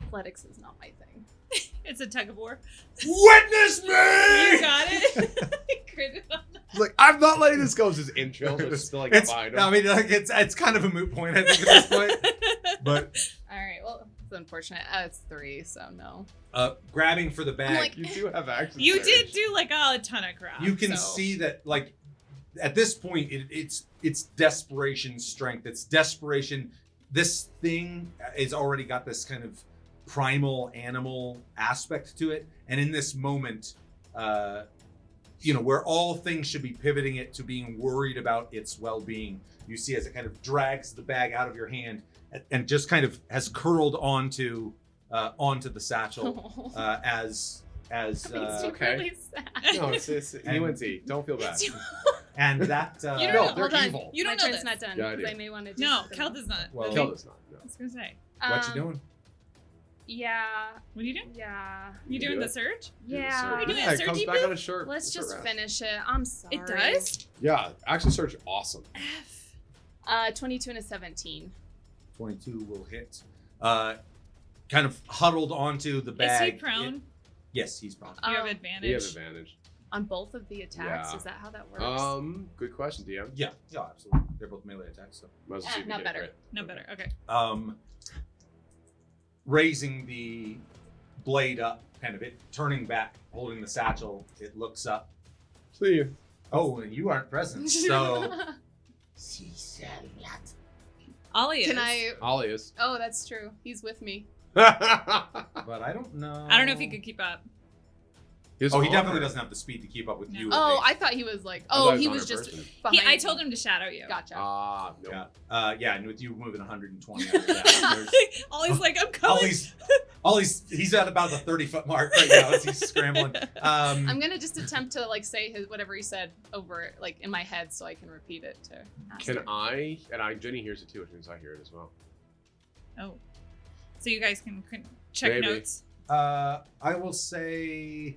Athletics is not my thing. It's a tug of war. Witness me! You got it. Crit on that. Like, I'm not letting this go as his intro. So it's still like It's, fine. I mean, like, it's kind of a moot point, I think, at this point. But All right. Well, it's unfortunate. It's 3, so no. grabbing for the bag, like- You do have action You surge. did do like a ton of crap. you can so. see that, like, at this point, it's desperation strength. It's desperation. This thing is already got this kind of primal animal aspect to it, and in this moment, where all things should be pivoting it to being worried about its well-being, you see as it kind of drags the bag out of your hand and just kind of has curled onto the satchel as It's okay. really sad. No, it's And- UNT. Don't feel bad. and that You don't No, know. they're Hold on. evil. You don't My know turn's this. not done. Yeah, I because do. I may want to do No, something Kel else. does not. Well, Kill does not. No. I was gonna say. what you doing? Yeah. What are you doing? Yeah. You do doing it. the surge? Yeah. Are you doing Yeah, a it comes surgy back booth? on a short. Let's short just rest. finish it. I'm sorry. It does. Yeah, action surge, awesome. F. 22 and a 17. 22 will hit. Kind of huddled onto the Is bag. he prone? Yes, he's prone. You have Um, advantage. You have advantage. On both of the attacks? Yeah. Is that how that works? Good question, DM. Yeah, absolutely. They're both melee attacks. So, Might as well see if you not get better. crit. No Okay. better. Okay. raising the blade up, kind of it turning back, holding the satchel. It looks up. See you. Oh, and you aren't present, so Ollie is. Can I? Ollie is. Oh, that's true. He's with me. but I don't know. I don't know if he could keep up. Oh, he definitely doesn't have the speed to keep up with No. you. Oh, think. I thought he was like. I thought Oh, he he was was on a just person. behind. I me. told him to shadow you. Gotcha. Ah, no. Yeah, and with you moving 120, there's Ollie's like, I'm coming. he's at about the 30-foot mark right now as he's scrambling. I'm gonna just attempt to like say his whatever he said over like in my head so I can repeat it to. ask Can him. I? And Jenny hears it too, which means I hear it as well. Oh. So you guys can check Maybe. notes. I will say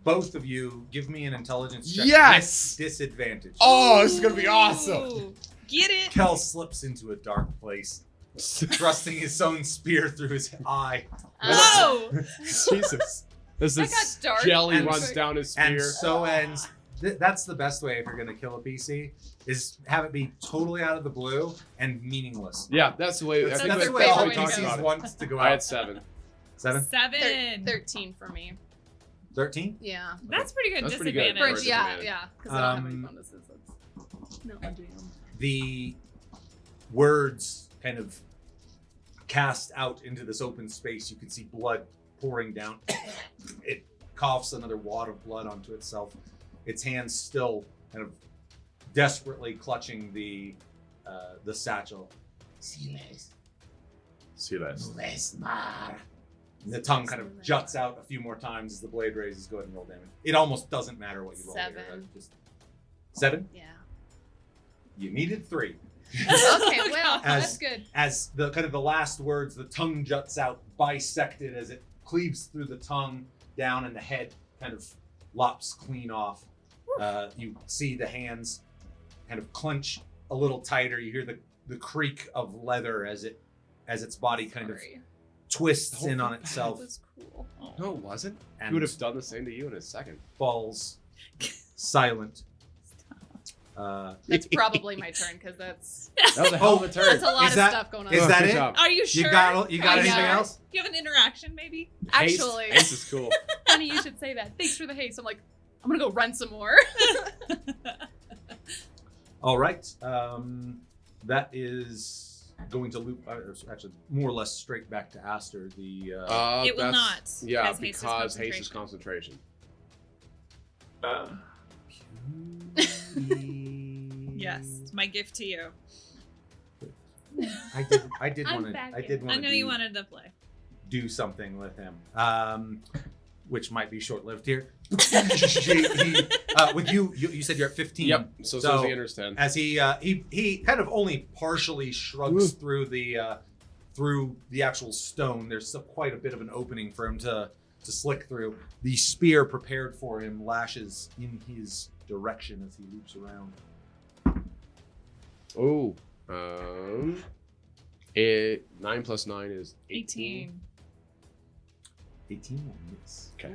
both of you give me an intelligence check. Yes! With disadvantage. Oh, this is gonna be awesome. Ooh, get it? Kel slips into a dark place, thrusting his own spear through his eye. Whoa! Jesus. As That this got dark. jelly And- runs down his And spear. so ends. That's the best way if you're going to kill a PC, is have it be totally out of the blue and meaningless. Yeah, that's the way. I That's think the that's way how all we talked PCs about it. want to go I had out. 7. 7? 7. 13 for me. 13? Yeah. That's pretty good That's pretty good. disadvantage. For a Yeah, disadvantage. yeah. Because I don't have any Um, bonuses. That's no jam. The words kind of cast out into this open space. You can see blood pouring down. It coughs another wad of blood onto itself. Its hands still kind of desperately clutching the satchel. See this. The tongue kind of juts out a few more times as the blade raises. Go ahead and roll damage. It almost doesn't matter what you roll here. 7. Just 7? Yeah. You needed 3. Okay, well, As- that's good. As the kind of the last words, the tongue juts out, bisected as it cleaves through the tongue down, and the head kind of lops clean off. You see the hands kind of clench a little tighter. You hear the creak of leather as its body kind of Sorry. twists in on That itself was cool. No, it wasn't. and He would have done the same to you in a second. falls silent. That's probably my turn because that's That was a hell of a turn. that's a lot Is of that- stuff going on. is Oh, that good it? job. Are you sure? You got anything Yeah. else? Do you have an interaction, maybe? Actually, Haste is cool. funny you should say that. Thanks for the haste. I'm like, I'm gonna go run some more. All right. That is going to loop, actually, more or less straight back to Aster. The It will not, Yeah, because haste is because haste is concentration. Yes, it's my gift to you. I did I'm want to. back I in. did I want know to you wanted to play. do something with him, which might be short-lived here. With you said you're at 15. Yep. So as soon as he enters 10. As he kind of only partially shrugs through the actual stone. There's still quite a bit of an opening for him to slick through. The spear prepared for him lashes in his direction as he loops around. Oh. 9 plus 9 is 18. 18 will miss. Okay.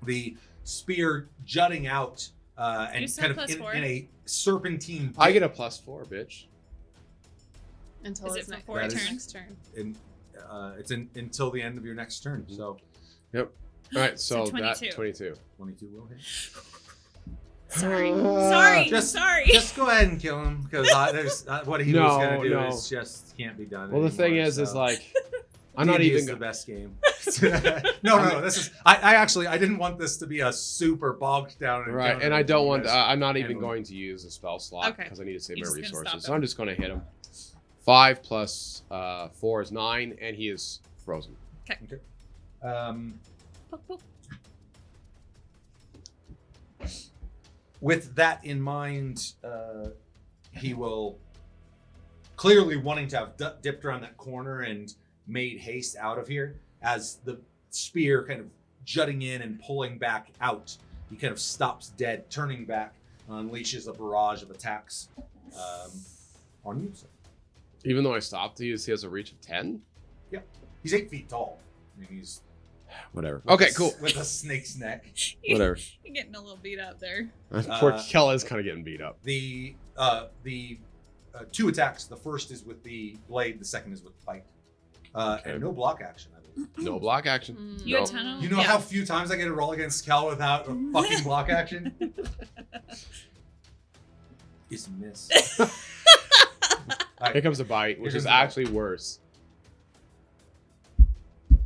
The spear jutting out and You said kind of plus 4? in a serpentine. I get a +4, bitch. Until Is his it for 4 That is- turns? turn. It's until the end of your next turn. So All right, so, So that 22. 22. 22 will hit. Sorry. Sorry. Just- sorry. Just go ahead and kill him because there's what he was gonna do No. is just can't be done. Well, the thing anymore, is so. like, I'm not D&D even is the best game. no. This is. I didn't want this to be a super bogged down. right, encounter and I don't want. because- I'm not even handle it. going to use a spell slot Okay. because I need to save You're my just gonna resources. stop So him. I'm just going to hit him. 5 plus 4 is 9, and he is frozen. Poke, poke. With that in mind, he will clearly wanting to have dipped around that corner and made haste out of here as the spear kind of jutting in and pulling back out. He kind of stops dead, turning back, unleashes a barrage of attacks on you. So Even though I stopped, he has a reach of 10. he's 8 feet tall. I mean, he's Whatever. with Okay, a- cool. with a snake's neck. Whatever. You're getting a little beat up there. Poor Kel is kind of getting beat up. The two attacks. The first is with the blade. The second is with bite. Okay. And no block action. I believe. No block action. Mm. You No. had 10 of You know yeah. how few times I get to roll against Cal without a fucking block action? It's a miss. Here comes a bite, which Here is comes a bite. actually worse.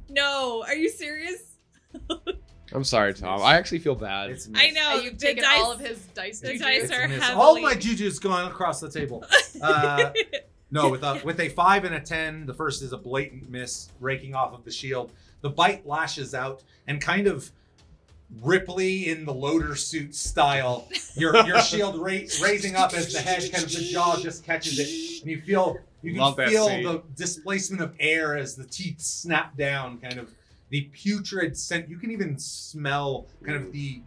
No, are you serious? I'm sorry, Tom. I actually feel bad. It's a miss. I know. You've the taken dice, all of his dice. the juju. dice It's a are miss. heavily. All my juju's going across the table. No, with a 5 and a 10, the first is a blatant miss, raking off of the shield. The bite lashes out and kind of Ripley in the loader suit style. Your shield raising up as the head, kind of the jaw just catches it, and you can Love that feel scene. the displacement of air as the teeth snap down. Kind of the putrid scent. You can even smell kind of the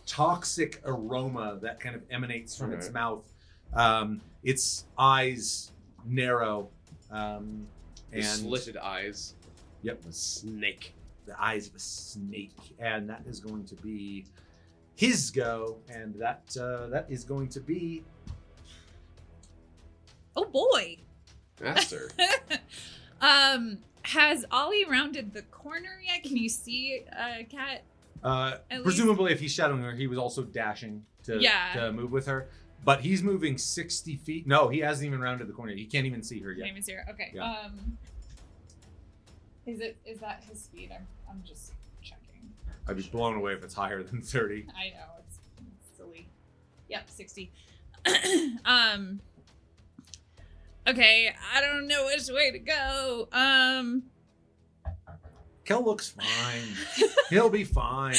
toxic aroma that kind of emanates from its Okay. mouth. Its eyes narrow, and The slitted eyes. Yep. A snake. the eyes of a snake, and that is going to be his go, and that is going to be Oh boy. Master. Has Ollie rounded the corner yet? Can you see Cat? At presumably if he's shadowing her, he was also dashing to move with her, but he's moving 60 feet. No, he hasn't even rounded the corner. He can't even see her yet. Name is here. Okay. Yeah. Is that his speed? I'm just checking. I'd be blown away if it's higher than 30. I know it's silly. Yep, 60. Okay, I don't know which way to go. Kel looks fine. He'll be fine.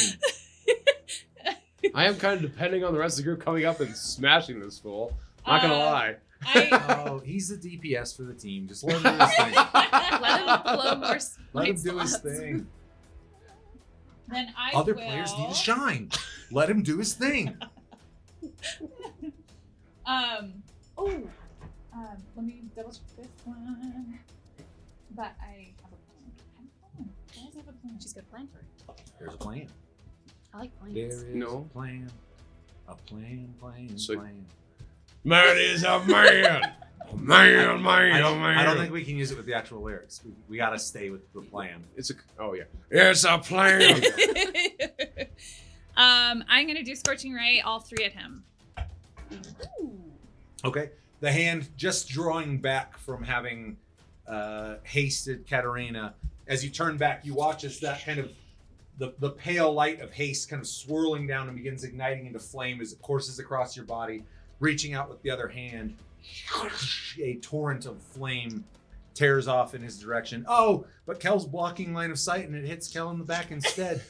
I am kind of depending on the rest of the group coming up and smashing this fool. Not gonna lie. Oh, he's the DPS for the team. Just let him do his thing. Let him blow more Let him smite do his slots. thing. Then I Other will... players need to shine. Let him do his thing. Let me double check this one. But I have a plan. I always have a plan. She's got a plan for it. There's a plan. I like plans. There is No. a plan. A plan, So- plan. Man is a man. Man, I don't think we can use it with the actual lyrics. We got to stay with the plan. It's a. Oh yeah. It's a plan. I'm gonna do Scorching Ray, all 3 at him. Okay. The hand just drawing back from having hasted Katarina. As you turn back, you watch as that kind of the pale light of haste kind of swirling down and begins igniting into flame as it courses across your body, reaching out with the other hand. A torrent of flame tears off in his direction. Oh, but Kel's blocking line of sight and it hits Kel in the back instead.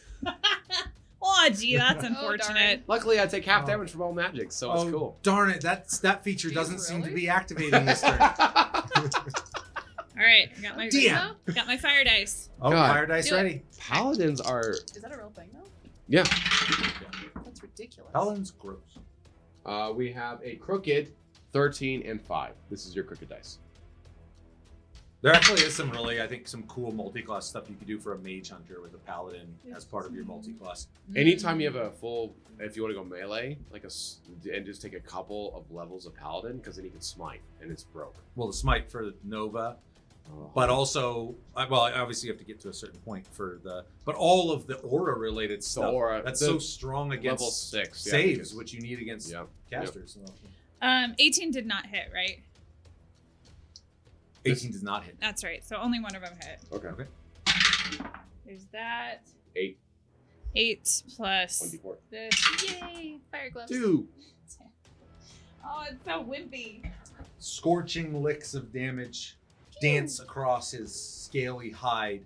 Oh, gee, that's darn. unfortunate. Luckily, I take half Oh. damage from all magic, so it's cool. Darn it, that feature Do you doesn't seem to really? be activating this turn. All right, I got my DM. got my fire dice. Oh, God. fire dice Do it. ready. Paladins are. Is that a real thing though? Yeah. That's ridiculous. Paladin's gross. We have a crooked, 13 and 5. This is your crooked dice. There actually is some really, I think, some cool multi-class stuff you could do for a mage hunter with a paladin as part of your multi-class. Anytime you have a full, if you want to go melee, and just take a couple of levels of paladin, because then you can smite and it's broke. Well, the smite for Nova, Oh. but also, well, obviously you have to get to a certain point for but all of the aura related stuff. aura, that's the so strong against level 6 saves, because- which you need against Yep. casters. So 18 did not hit, right? 18 does not hit. That's right. So only one of them hit. Okay. Okay. There's that. 8, 8 plus 24. this. Yay! Fire gloves. 2. Oh, it's so wimpy. Scorching licks of damage dance across his scaly hide.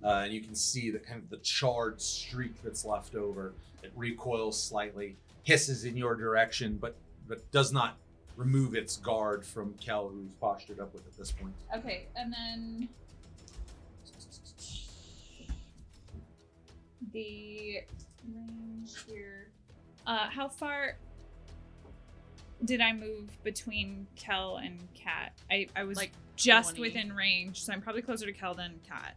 And you can see the kind of the charred streak that's left over. It recoils slightly, hisses in your direction, but does not remove its guard from Kel, who's postured up with at this point. Okay, and then the range here. How far did I move between Kel and Kat? I was Like just 20. within range, so I'm probably closer to Kel than Kat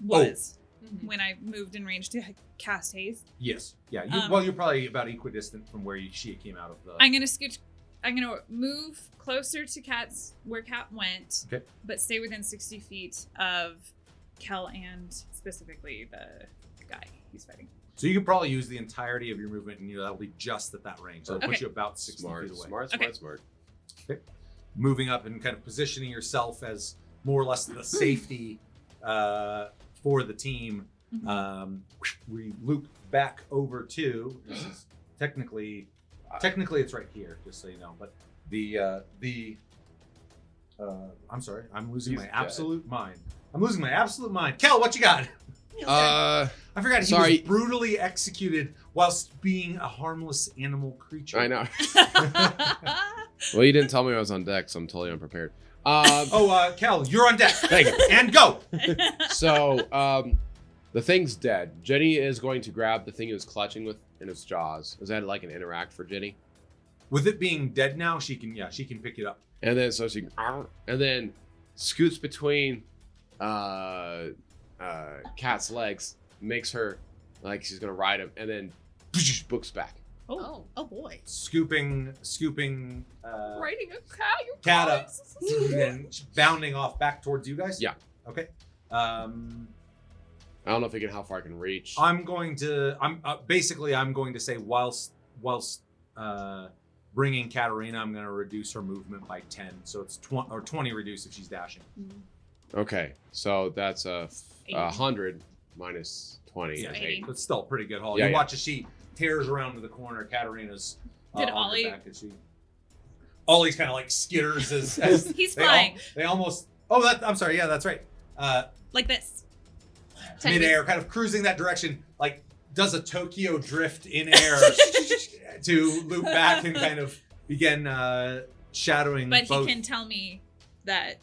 was Mhm. when I moved in range to cast haste. Yes. Yeah. You're probably about equidistant from where she came out of the. I'm gonna scooch. I'm gonna move closer to where Kat went, Okay. but stay within 60 feet of Kel and specifically the guy he's fighting. So you can probably use the entirety of your movement, and that'll be just at that range. So it'll put Okay. you about 60 Smart, feet away. smart, Okay. smart. Moving up and kind of positioning yourself as more or less the safety for the team. Mhm. We loop back over to this is technically it's right here, just so you know. But I'm sorry, I'm losing He's my dead. absolute mind. I'm losing my absolute mind. Kel, what you got? I forgot he Sorry. was brutally executed whilst being a harmless animal creature. I know. Well, you didn't tell me I was on deck, so I'm totally unprepared. Kel, you're on deck. Thank you. And go. So, the thing's dead. Jenny is going to grab the thing he was clutching with in his jaws. Is that like an interact for Jenny? With it being dead now, she can pick it up. And then so she and then scoots between Cat's legs, makes her like she's gonna ride him, and then books back. Oh. oh boy. Scooping Riding a cat, you Cat up. guys. and then bounding off back towards you guys. Yeah. Okay. I don't know how far I can reach. I'm going to say whilst bringing Katarina, I'm going to reduce her movement by 10, so it's 20 reduce if she's dashing. Okay, so that's 80. 100 minus 20 Yeah, is 80. 8. But still pretty good haul. Yeah, you yeah. watch as she tears around to the corner. Katarina's Did on Ollie- her back as she. Ollie's kind of like skitters as He's they flying they almost. Oh, I'm sorry. Yeah, that's right. like this. Midair, kind of cruising that direction, like does a Tokyo drift in air to loop back and kind of begin shadowing But both. he can tell me that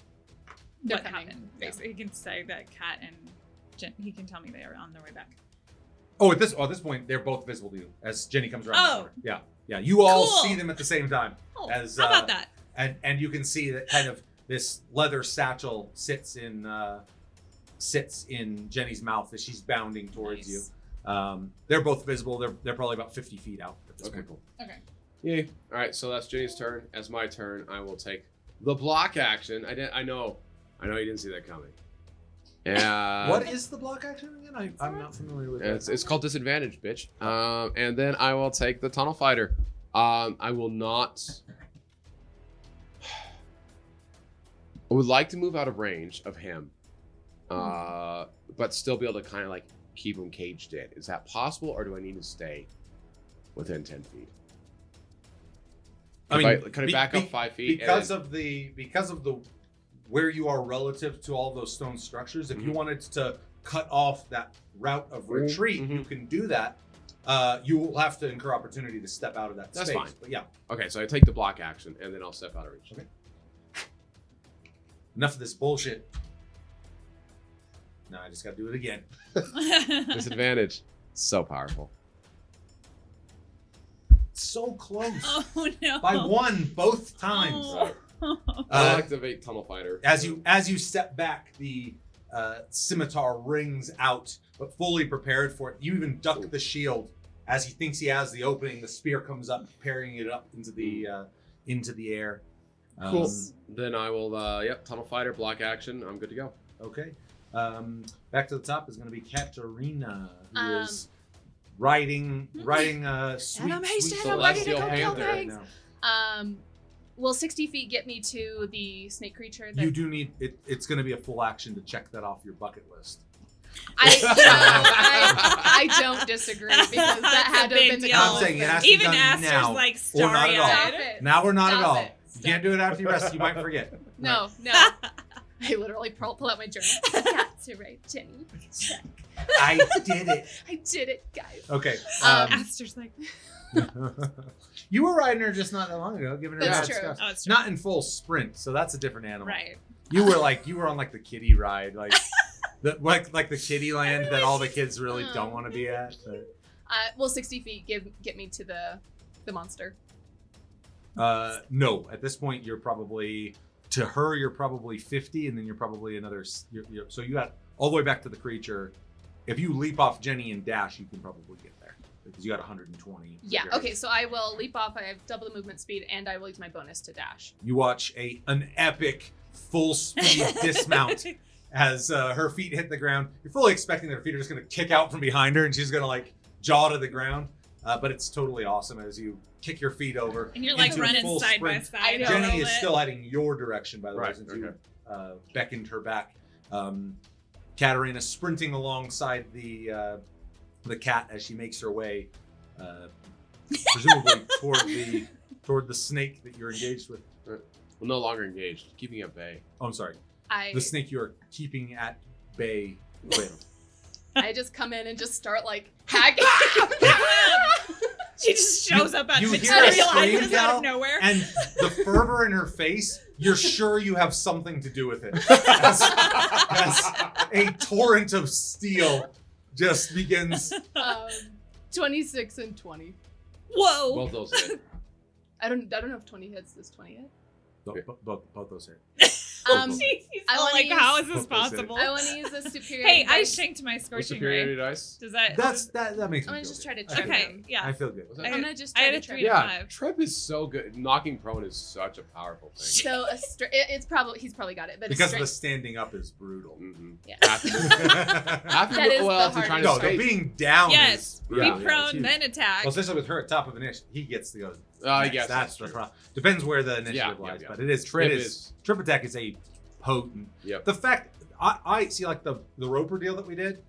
They're what coming. happened. Basically, he can say that Kat and he can tell me they are on their way back. Oh, at this point, they're both visible to you as Jenny comes around. Oh. The corner. Yeah. You all Cool. see them at the same time. Oh, As, how about that? And you can see that kind of this leather satchel sits in Jenny's mouth as she's bounding towards Nice. you. They're both visible. They're probably about 50 feet out at this Okay, point. cool. Okay. Yay. All right, so that's Jenny's turn. As my turn, I will take the block action. I know you didn't see that coming. What is the block action again? I'm not familiar with it. It's called disadvantage, bitch. And then I will take the tunnel fighter. I will not. I would like to move out of range of him, but still be able to kind of like keep him caged in. Is that possible, or do I need to stay within 10 feet? I mean, could I back up 5 feet? because of the where you are relative to all those stone structures. If you wanted to cut off that route of retreat, you can do that. You will have to incur opportunity to step out of that That's space. fine. But yeah, Okay, so I take the block action and then I'll step out of reach. Okay. Enough of this bullshit. No, I just got to do it again. Disadvantage. So powerful. So close. Oh no. By one, both times. Oh. I'll activate tunnel fighter. As you step back, the scimitar rings out, but fully prepared for it. You even duck the shield as he thinks he has the opening. The spear comes up, parrying it up into the air. Cool. Then I will, tunnel fighter, block action. I'm good to go. Okay. Back to the top is going to be Katarina, who is Hmm. riding sweet, Adam, hey, sweet Stan, I'm ready to Celestial go kill Panther. things. Will 60 feet get me to the snake creature? That You do need it. It's going to be a full action to check that off your bucket list. I don't disagree because that had to have been the deal. I'm saying it has to Even be done Aster's now, like or not at all. Stop starry-eyed. it. Now we're not Stop at all. it. You can't do it after you rest. You might forget. No. I literally pull out my journal. Got to write Jenny. Check. I did it. I did it, guys. Okay. Aster's like, You were riding her just not that long ago, giving her That's bad true. stuff. oh, it's true. Not in full sprint, so that's a different animal. Right. You were on like the kiddie ride, like like the kiddie land that all the kids really don't want to be at. But, Will 60 feet get me to the monster? no, at this point you're probably to her. You're probably 50, and then you're probably another. So you got all the way back to the creature. If you leap off Jenny and dash, you can probably get there because you got 120. Yeah. Okay. So I will leap off. I have double the movement speed, and I will use my bonus to dash. You watch an epic full speed dismount as her feet hit the ground. You're fully expecting that her feet are just going to kick out from behind her and she's going to like jaw to the ground. But it's totally awesome as you kick your feet over. And you're like into a running full side sprint. by side. I know. a Jenny little is bit. still heading your direction, by the way, Right, since okay. you beckoned her back. Katarina sprinting alongside the cat as she makes her way, presumably toward the snake that you're engaged with. Well, no longer engaged. Keeping at bay. Oh, I'm sorry. I The snake you are keeping at bay with. I just come in and just start like hacking. She just shows up at you the hear a scream, materializes out Gal, of nowhere. And the fervor in her face, you're sure you have something to do with it. As a torrent of steel just begins. 26 and 20. Whoa. Both those hit. I don't know if 20 hits. Does 20 hit? Both those hit. He's I all wanna like, use- how is this Both those hit. possible? I want to use the superior. Hey, I dice. shanked my What's scorching superiority ray. dice? Does that? That makes me I'm gonna feel just good. try to I trip feel Okay. good. Yeah. I feel good. Was I that- I'm gonna just I try had to a trip. 3 to Yeah, 5. trip is so good. Knocking prone is such a powerful thing. So it's probably he's probably got it, but Because it's the standing up is brutal. Mm-hmm. Yeah. After That is well, the if you're trying No, to the escape. being down Yes. is Be yeah, it's prone, huge. then attack. Well, especially with her at top of initiative, he gets to go. I next. guess that's that's the true. problem. Depends where the initiative Yeah, lies, yeah. but it is Trip it is is- trip attack is a potent. Yep. The fact I see like the roper deal that we did,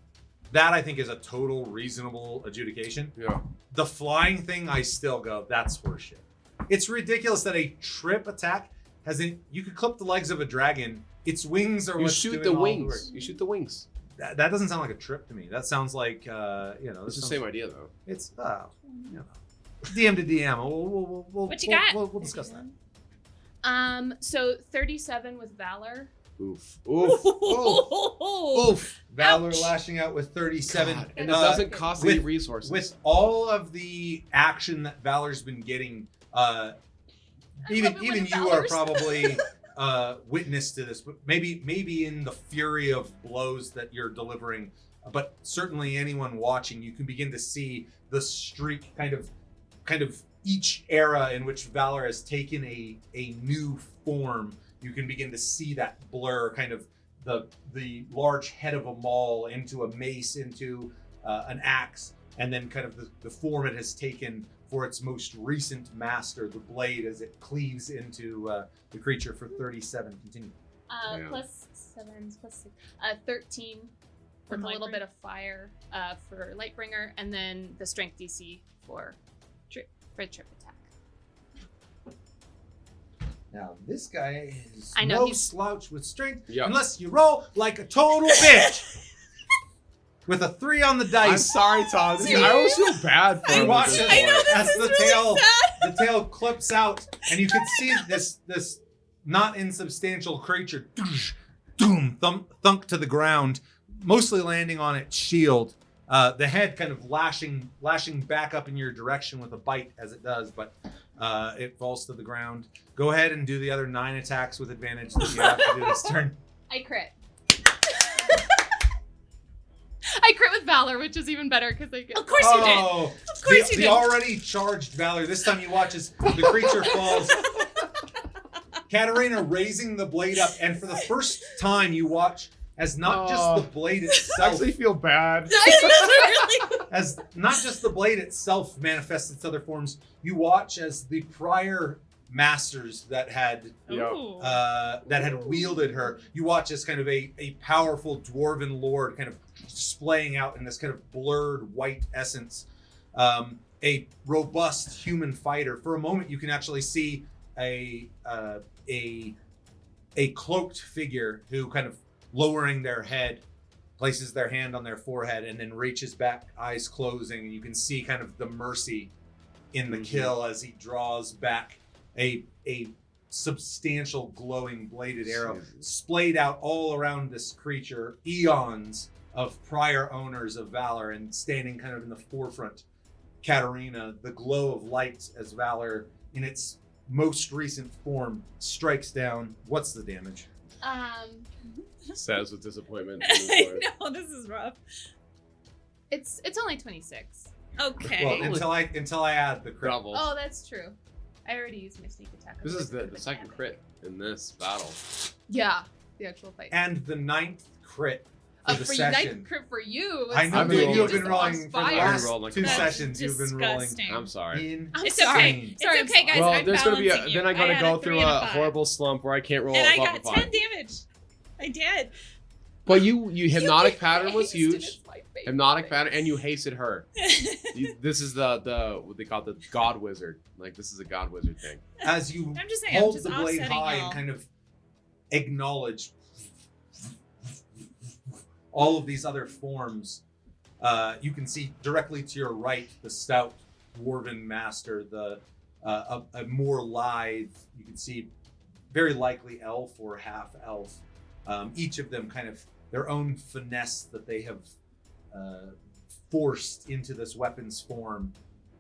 that I think is a total reasonable adjudication. Yeah. The flying thing, I still go, that's horseshit. It's ridiculous that a trip attack has you could clip the legs of a dragon. Its wings are You what's shoot doing the all wings. work. You shoot the wings. That doesn't sound like a trip to me. That sounds like It's the same idea though. It's DM to DM. We'll What you got? We'll discuss that. So 37 with Valor. Oof. Oof. Oof. Valor Ouch. lashing out with 37. God, and it doesn't cost any with- resources. With all of the action that Valor's been getting, even love it when you it are Valors. probably witness to this, but maybe in the fury of blows that you're delivering, but certainly anyone watching, you can begin to see the streak kind of each era in which Valor has taken a new form. You can begin to see that blur, kind of the large head of a maul into a mace, into an axe, and then kind of the form it has taken for its most recent master, the blade, as it cleaves into the creature for 37. Continue. Yeah. Plus 7, plus 6. 13 For with a little Lightbringer? bit of fire for Lightbringer, and then the strength DC for trip attack. Now, this guy is I know, no he's- slouch with strength, Yep. unless you roll like a total bitch. With a 3 on the I'm dice. sorry, Todd. I always feel bad for You him. watch at this it point. I know, this as is the really tail sad. the tail clips out, and you can see this not insubstantial creature doom thunk to the ground, mostly landing on its shield. The head kind of lashing back up in your direction with a bite as it does, but it falls to the ground. Go ahead and do the other 9 attacks with advantage that you have to do this turn. I crit. I crit with Valor, which is even better because I get. Of course you did. Oh, Of course you the did. already charged Valor. This time you watch as the creature falls. Katarina raising the blade up, and for the first time you watch as not just the blade I itself, actually feel bad. as not just the blade itself manifests its other forms. You watch as the prior masters that had Ooh. wielded her. You watch as kind of a powerful dwarven lord kind of displaying out in this kind of blurred white essence. A robust human fighter. For a moment, you can actually see a cloaked figure who kind of lowering their head, places their hand on their forehead, and then reaches back, eyes closing, and you can see kind of the mercy in the kill as he draws back a substantial glowing bladed arrow splayed out all around this creature, eons of prior owners of Valor, and standing kind of in the forefront, Katarina, the glow of light as Valor in its most recent form strikes down. What's the damage? Says with disappointment. I know, this is rough. It's only 26. Okay. Well, until I add the crit. Double. Oh, that's true. I already used my sneak attack. This is the second crit in this battle. Yeah, the actual fight. And the 9th crit for the For session. night crit for you. I know I've been you have rolling. been rolling for the Fire. last rolled like 2 a boss. sessions. You've been rolling Disgusting. I'm sorry. I'm It's sorry. okay. Sorry, It's okay, guys. Well, I'm there's gonna be balancing you. then I gotta had go a 3 through and a 5. horrible slump where I can't roll And I above got a 10 5. damage. I did. But you hypnotic pattern was Hasted huge. is my favorite Hypnotic thing. pattern, and you hasted her. This is the what they call the god wizard. Like this is a god wizard thing. As you I'm just saying, I'm hold just the blade offsetting high y'all. and kind of acknowledge all of these other forms, you can see directly to your right the stout dwarven master, the a more lithe, you can see very likely elf or half elf. Each of them kind of their own finesse that they have forced into this weapon's form.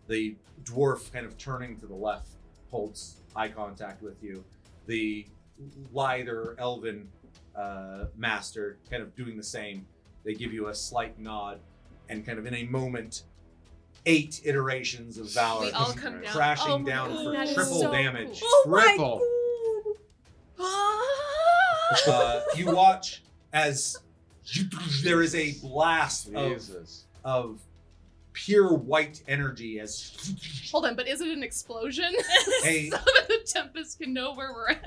The dwarf kind of turning to the left holds eye contact with you. The lither elven master kind of doing the same. They give you a slight nod, and kind of in a moment, 8 iterations of Valor We all come down. crashing Oh my down God, for that is triple so damage. cool. Oh my Triple. God. You watch as there is a blast Jesus. of pure white energy as Hold on, but is it an explosion? a, So that the Tempest can know where we're at.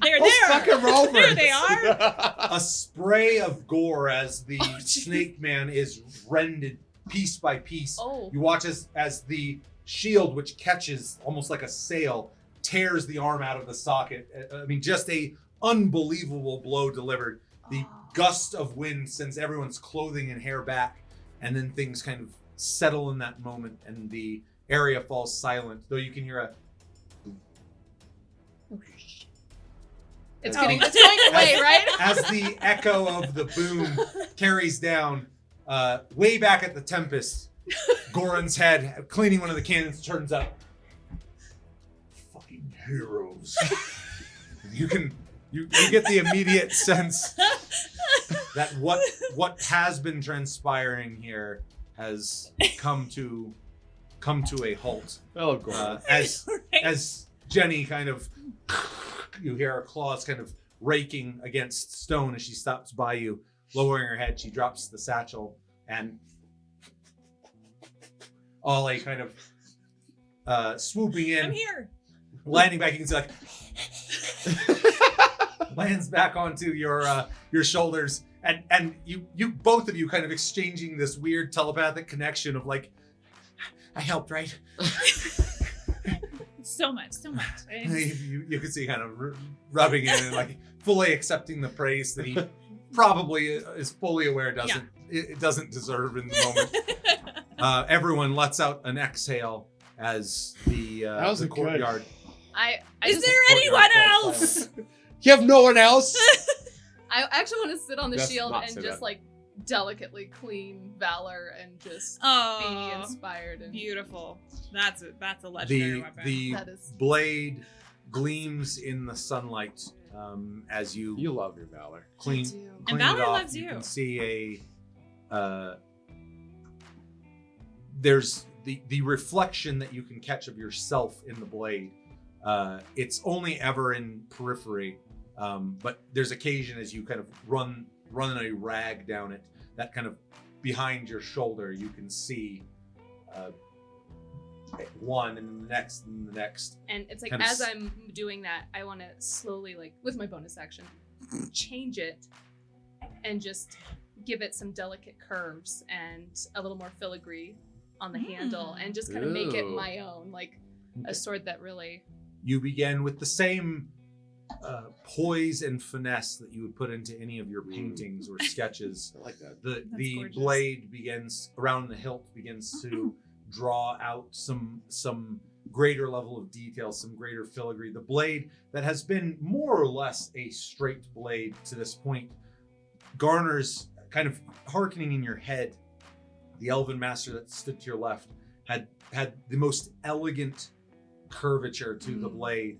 They're Those there. fucking Rovers. There they are. a spray of gore as the Oh, geez. snake man is rended piece by piece. Oh. You watch as the shield, which catches almost like a sail, tears the arm out of the socket. I mean, just a unbelievable blow delivered. The gust of wind sends everyone's clothing and hair back, and then things kind of settle in that moment, and the area falls silent. Though you can hear a Oh, shit. It's Oh. going away, right? As the echo of the boom carries down, way back at the Tempest, Goran's head, cleaning one of the cannons, turns up. Fucking heroes. You get the immediate sense that what has been transpiring here has come to a halt. Oh, God. As Jenny kind of, you hear her claws kind of raking against stone as she stops by you, lowering her head. She drops the satchel, and Ollie kind of swooping in, I'm here. landing back. You can see like lands back onto your shoulders, and you both of you kind of exchanging this weird telepathic connection of like, I helped, right? So much. You can see kind of rubbing in and like fully accepting the praise that he probably is fully aware it doesn't deserve in the moment. Everyone lets out an exhale as the courtyard. Is there anyone else? You have no one else? I actually want to sit on the Let's shield not and say just that. like delicately clean Valor and just be Oh, inspired. And beautiful. That's a legendary weapon. The That is- blade gleams in the sunlight as You love your valor. clean, I do. clean And it Valor off. loves you. can see there's the reflection that you can catch of yourself in the blade. It's only ever in periphery, but there's occasion as you kind of run a rag down it, that kind of behind your shoulder, you can see one and the next and the next. And it's like kind of as I'm doing that, I want to slowly, like with my bonus action, change it and just give it some delicate curves and a little more filigree on the handle, and just kind of make it Ooh. my own, like a sword that really. You begin with the same poise and finesse that you would put into any of your paintings or sketches. I like that. The gorgeous. blade begins around the hilt, begins to draw out some greater level of detail, some greater filigree. The blade that has been more or less a straight blade to this point garners, kind of hearkening in your head. The elven master that stood to your left had the most elegant curvature to the blade.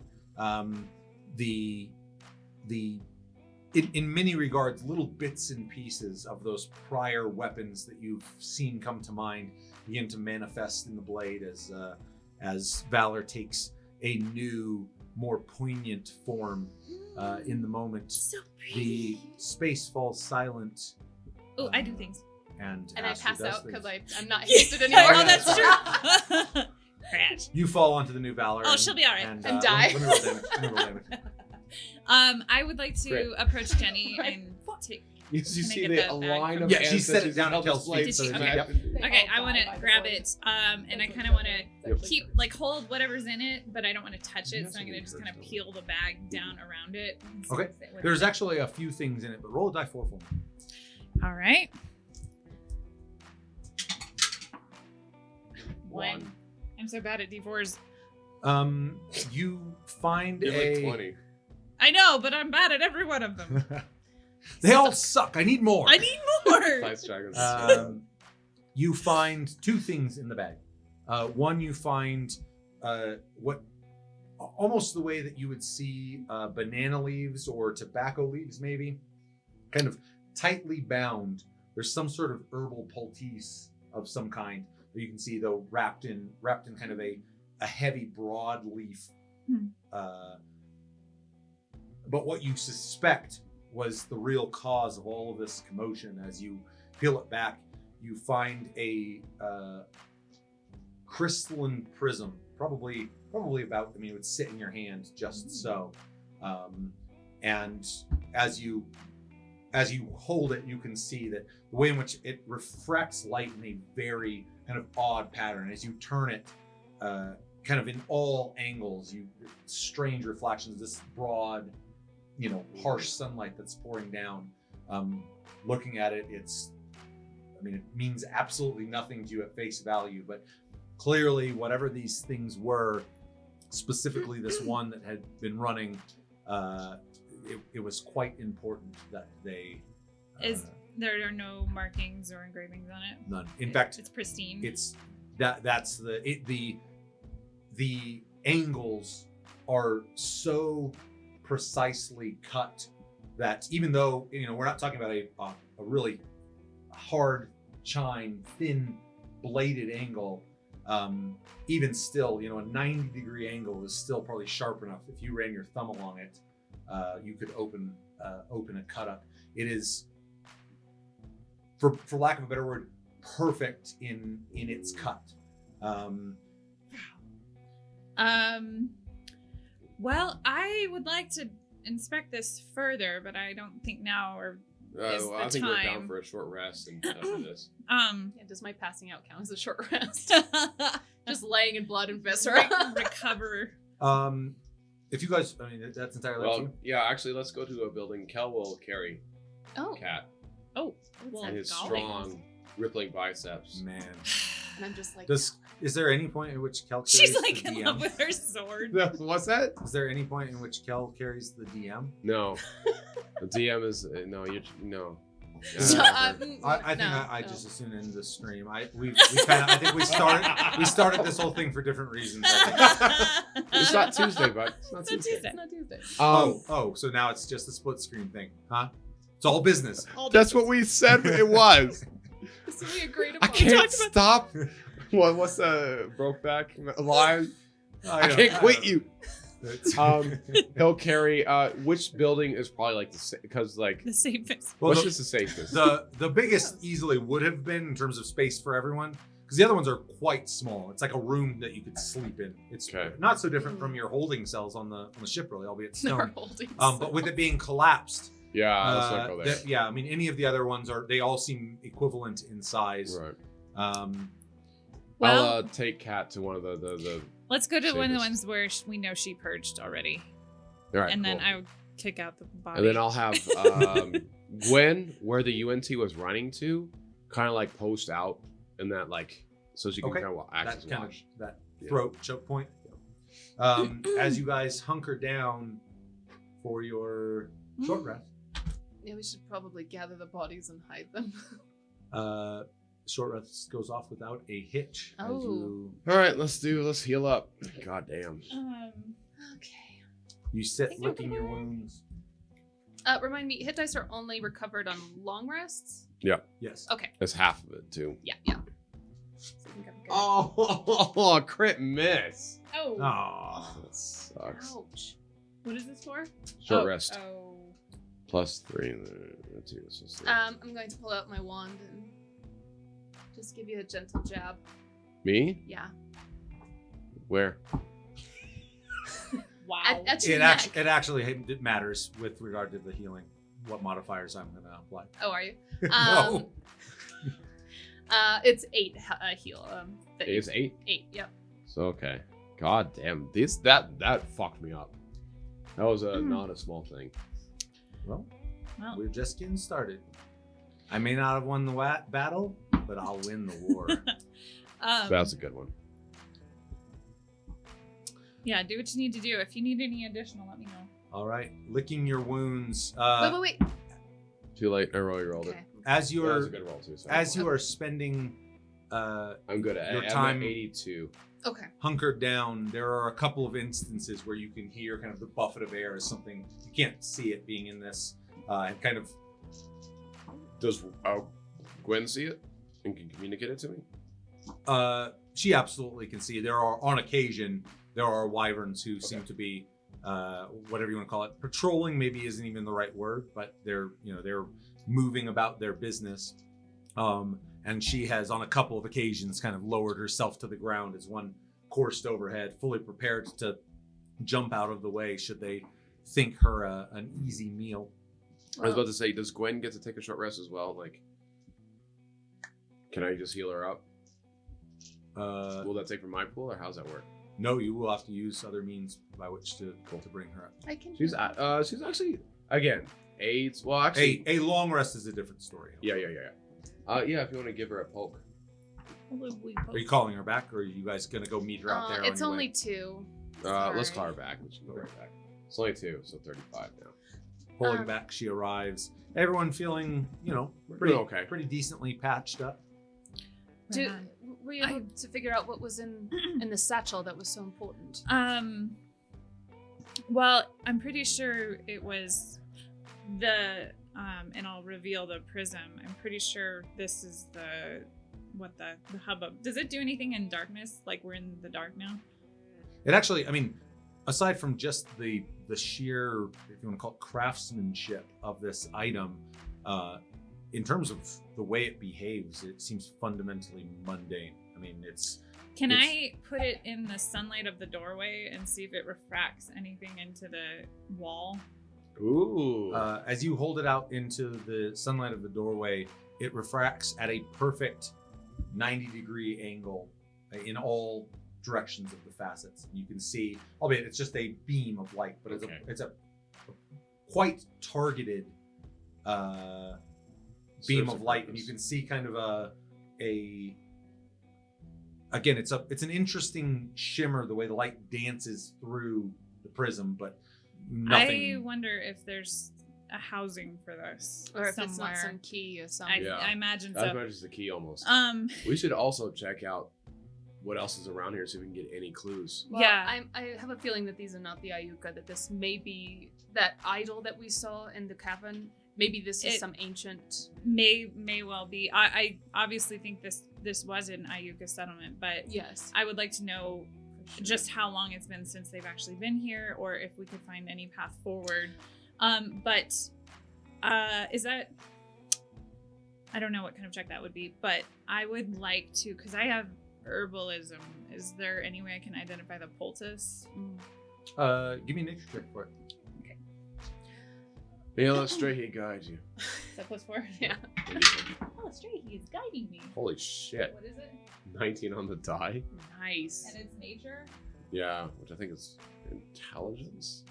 In many regards, little bits and pieces of those prior weapons that you've seen come to mind begin to manifest in the blade as Valor takes a new, more poignant form in the moment. So The pretty. space falls silent, Oh, I do things. and And I Aster pass does out because things. I'm not hasted anymore. Oh, that's true. Crash. You fall onto the new Valor. Oh, she'll be all right. And die. Let me roll damage. Let me roll damage. I would like to Great. approach Jenny and take. You Can I see get the that a back line from- of Yeah, she set it ancestors down at held this Kel's blade, feet, so so they she- might okay. have to- Okay, I want to grab it, and I kind of want to keep, like, hold whatever's in it, but I don't want to touch it, so I'm going to just kind of peel the bag down around it. and see Okay. what's in it. There's actually a few things in it, but roll a die 4 for me. All right. One. I'm so bad at D4s. You find You're a. like 20. I know, but I'm bad at every one of them. They all suck. I need more. I need more. Ice dragons. You find two things in the bag. One, you find what almost the way that you would see banana leaves or tobacco leaves, maybe, kind of tightly bound. There's some sort of herbal poultice of some kind that you can see, though, wrapped in kind of a heavy broad leaf. But what you suspect was the real cause of all of this commotion. As you peel it back, you find a crystalline prism, probably about, I mean, it would sit in your hand just so. And as you hold it, you can see that the way in which it refracts light in a very kind of odd pattern. As you turn it, kind of in all angles, strange reflections, this broad, harsh sunlight that's pouring down. Looking at it, it means absolutely nothing to you at face value, but clearly whatever these things were specifically this one that had been running, it was quite important that they. There are no markings or engravings on it. None. In fact, it's pristine. It's that's the angles are so precisely cut that even though we're not talking about a really hard chine, thin bladed angle, even still, a 90-degree angle is still probably sharp enough. If you ran your thumb along it, you could open a cut up. It is, for lack of a better word, perfect in its cut. Well, I would like to inspect this further, but I don't think now or is I the think we're down time. for a short rest and after this. Yeah, does my passing out count as a short rest? Just laying in blood and viscera. Recover. If you guys, that's entirely up to Well, you. yeah, actually, let's go to a building. Kel will carry Oh, Cat Oh, well, and his golly. strong, rippling biceps. Man, and I'm just like, is there any point in which Kel carries She's like the in DM? love with her sword. What's that? Is there any point in which Kel carries the DM? No, the DM is no. You're no. So, Yeah, I think no, I no. just as soon end the stream. I think we started this whole thing for different reasons. I think. it's not Tuesday, bud. It's not It's not Tuesday. Tuesday. It's not Tuesday. So now it's just a split screen thing, huh? It's all business. That's what we said it was. So we agreed I upon. can't stop. What's the Brokeback line? I can't quit you. He'll carry. Which building is probably like the same? Because like, The safest. Well, what's the- just the safest? The biggest easily would have been in terms of space for everyone, because the other ones are quite small. It's like a room that you could sleep in. It's Okay. not so different from your holding cells on the ship, really, albeit Our stone. holdings. But with it being collapsed, Yeah, let's not go there. yeah, any of the other ones they all seem equivalent in size. Right. Well, I'll take Kat to one of the. let's go to one of the safest. ones where we know she purged already. All right, And then cool. I would kick out the body. And then I'll have Gwen, where the UNT was running to, kind of like post out in that like, so she can Okay. kind of access That kind of watch. that Yeah. throat choke point. As you guys hunker down for your short rest. Yeah, we should probably gather the bodies and hide them. Short rest goes off without a hitch. As Oh. you, All right, let's heal up. God damn. Okay. you sit licking your wounds. Remind me, hit dice are only recovered on long rests? Yes. Okay. That's half of it too. Yeah, yeah. So I think I'm good. Oh, crit miss. Oh. Aw. That sucks. Ouch. What is this for? Short Oh, rest. Oh. +3. That's two, so six. I'm going to pull out my wand and just give you a gentle jab. Me? Yeah. Where? Wow. At your neck. It actually it matters with regard to the healing. What modifiers I'm going to apply? Oh, are you? No. It's 8 heal. It's 8. 8. Yep. So okay. God damn. That fucked me up. That was not a small thing. Well, Well, we're just getting started. I may not have won the battle, but I'll win the war. That's a good one. yeah, do what you need to do. If you need any additional, let me know. All right, licking your wounds. Wait. Too late. I rolled it. Okay. As Yeah, that was you're a good roll too. So as you are spending I'm good at your I'm time- at 82. Okay. hunkered down, there are a couple of instances where you can hear kind of the buffet of air as something you can't see it being in this, and kind of Does Gwen see it and can communicate it to me? she absolutely can see. There are on occasion there are wyverns who seem to be whatever you want to call it, patrolling maybe isn't even the right word, but they're moving about their business. And she has on a couple of occasions kind of lowered herself to the ground as one coursed overhead, fully prepared to jump out of the way should they think her an easy meal. I was about to say, does Gwen get to take a short rest as well? Like, can I just heal her up? Will that take from my pool, or how's that work? No, you will have to use other means by which to bring her up. I can. She's actually again AIDS. Well, actually, A long rest is a different story. yeah. Yeah, if you want to give her a poke. Are you calling her back, or are you guys gonna go meet her out there? It's on your only way? 2. Let's Sorry. call her back. We should go right back. It's only 2, so 35 now. Pulling back, she arrives. Everyone feeling, We're pretty doing okay. pretty decently patched up. Were you able to figure out what was in the satchel that was so important? Well, I'm pretty sure it was the and I'll reveal the prism. I'm pretty sure this is the hubbub. Does it do anything in darkness? Like we're in the dark now? It actually, aside from just the sheer, if you want to call it craftsmanship of this item, in terms of the way it behaves, it seems fundamentally mundane. Can I put it in the sunlight of the doorway and see if it refracts anything into the wall? Ooh. As you hold it out into the sunlight of the doorway, it refracts at a perfect 90-degree angle in all directions of the facets. You can see, albeit it's just a beam of light, but it's a quite targeted beam of light, and you can see kind of again, it's an interesting shimmer the way the light dances through the prism, but nothing. I wonder if there's a housing for this Or if somewhere. it's not some key or something. Yeah. I imagine That so. matches the key almost. We We should also check out what else is around here so we can get any clues. Well, Yeah. I have a feeling that these are not the Ayuka, that this may be that idol that we saw in the cavern. Maybe this is some ancient... may well be. I obviously think this was an Ayuka settlement, but Yes. I would like to know just how long it's been since they've actually been here, or if we could find any path forward. But is that... I don't know what kind of check that would be, but I would like to, because I have herbalism. Is there any way I can identify the poultice? Give me a nature check for it. Yeah, let Strahy guide you. Is that +4? Yeah. Oh, Stray, he's guiding me. Holy shit. What is it? 19 on the die. Nice. And it's nature? Yeah, which I think is intelligence.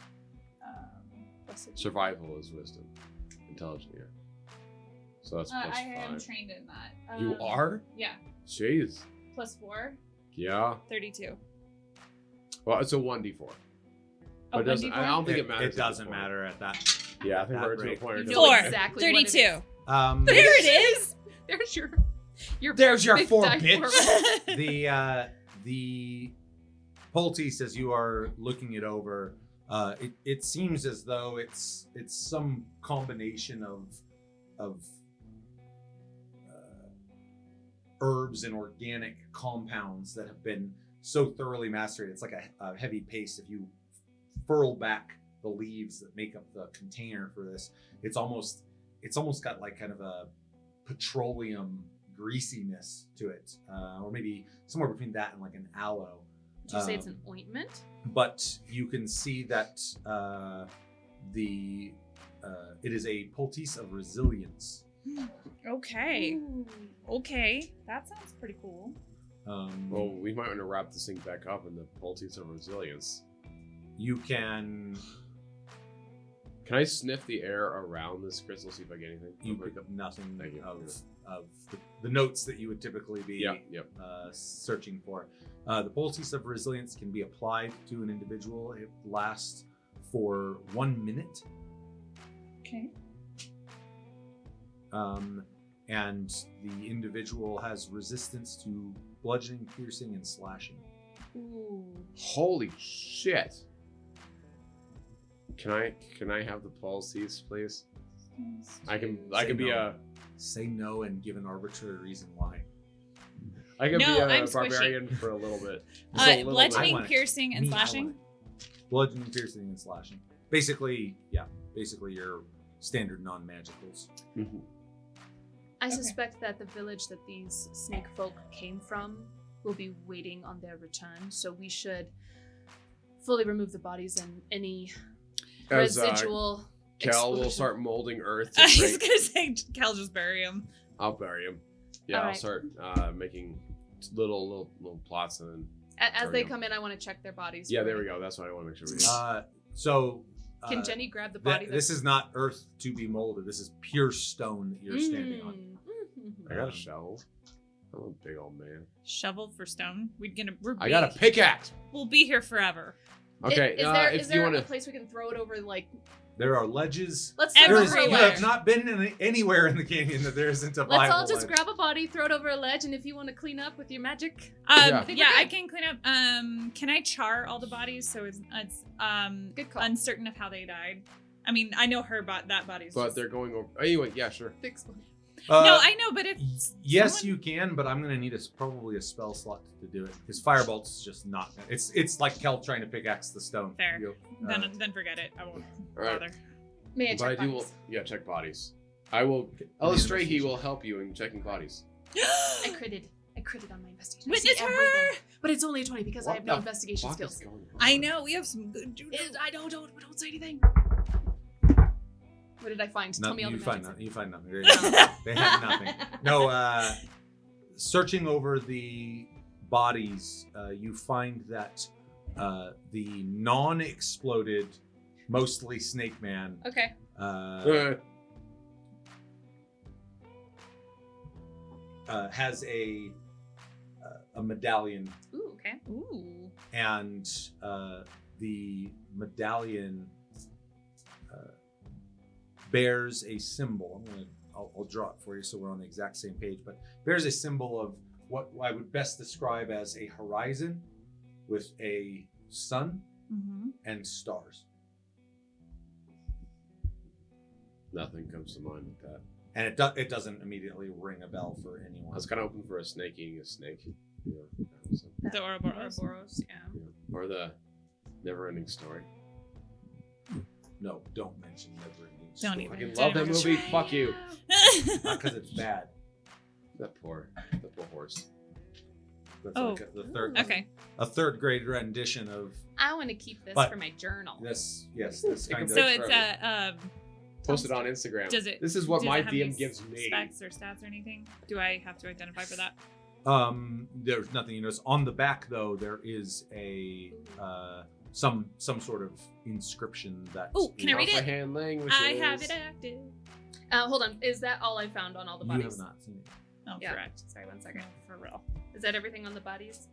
What's it? Survival is wisdom. Intelligence, yeah. So that's plus I am 5. trained in that. You are? Yeah. Jeez. +4, Yeah. 32. Well, it's a 1d4. But it doesn't, I don't think it matters. It doesn't matter at that. Yeah, I think That we're to a rate. point where it You doesn't know matter. exactly what it 32. is. There it is. There's your There's your big 4 die bitch. The poultice, as you are looking it over, it seems as though it's some combination of herbs and organic compounds that have been so thoroughly macerated. It's like a heavy paste. If you furl back the leaves that make up the container for this, it's almost got like kind of a petroleum greasiness to it, or maybe somewhere between that and like an aloe. Did you say it's an ointment? But you can see that it is a poultice of resilience. Okay. Ooh. Okay. That sounds pretty cool. Well, we might want to wrap this thing back up in the poultice of resilience. You can I sniff the air around this crystal, see if I get anything? you pick up nothing Thank you. of the notes that you would typically be Yep. searching for. The poultice of resilience can be applied to an individual. It lasts for 1 minute. Okay. And the individual has resistance to bludgeoning, piercing, and slashing. Ooh. Holy shit. Can I have the poultice, please? I can be no. Say no and give an arbitrary reason why. I can No, be a I'm squishy. barbarian for a little bit. Just a little I Bludgeoning, want it. piercing, and Me, I want slashing. it. Bludgeoning, piercing, and slashing. Basically your standard non-magicals. bit. Mhm. I Okay. suspect that the village that these snake folk came from will be waiting on their return, so we should fully remove the bodies and any As residual Cal will explosion. start molding earth to I was create. gonna say, Cal, just bury him. I'll bury him. Yeah, All I'll right. start making little plots and then. As Bury they them. come in, I want to check their bodies. Yeah, for there we any- go. That's what I want to make sure we do. So Can Jenny grab the body? this is not earth to be molded. This is pure stone that you're standing on. Mm-hmm. I got a shovel. I'm a big old man. Shovel for stone. We're I got a pickaxe. We'll be here forever. Okay, Is if there you want a to, place we can throw it over? Like, There are ledges. let's Everywhere. There is, you Everywhere. have not been anywhere in the canyon that there isn't a let's viable all just ledge. grab a body, throw it over a ledge, and if you want to clean up with your magic, Yeah. Yeah, I can clean up. Can I char all the bodies so it's good call. uncertain of how they died? I mean, I know that body's. but just... they're going over. Anyway, yeah, sure. Fix one. No, I know, but if Yes, someone- you can, but I'm gonna need probably a spell slot to do it because firebolt's just not. It's like Kel trying to pickaxe the stone. Fair. You- then forget it. I won't All right. bother. May I But check I do. bodies? Check bodies. I will. I'll need Illustrate. He investigation. will help you in checking bodies. I critted on my investigation. I see Witness her! everything. But it's only a 20 because I What have no the investigation Fuck is skills. going on? I know we have some good. I don't say anything. What did I find? No, Tell me all the you find magic. nothing. You find nothing. There you go. They have nothing. No. Searching over the bodies, you find that the non-exploded, mostly Snake Man, Okay. has a medallion, Ooh, okay. Ooh. and the medallion bears a symbol. I'll draw it for you so we're on the exact same page, but bears a symbol of what I would best describe as a horizon with a sun Mm-hmm. and stars. Nothing comes to mind with that. And it doesn't immediately ring a bell for anyone. I was kind of hoping for a snake eating a snake. You know, so, The Ouroboros. Yeah. yeah. Or the never-ending story. No, don't mention Neverending Don't Story. even. Fucking love that movie. Fuck you. Not because it's bad. That poor horse. That's Oh. like the third, Okay. a third grade rendition of I want to keep this But- for my journal. this. Yes, this Take a kind So of. break. it's Post it on Instagram. Does it? This is what does my it have any DM gives me. Specs or stats or anything? Do I have to identify for that? There's nothing you notice on the back though. There is a some sort of inscription that. Oh, can I read it? Hand languages. I have it active. Hold on. Is that all I found on all the You bodies? have not seen it. Oh, Yeah. correct. Sorry, 1 second. For real. Is that everything on the bodies?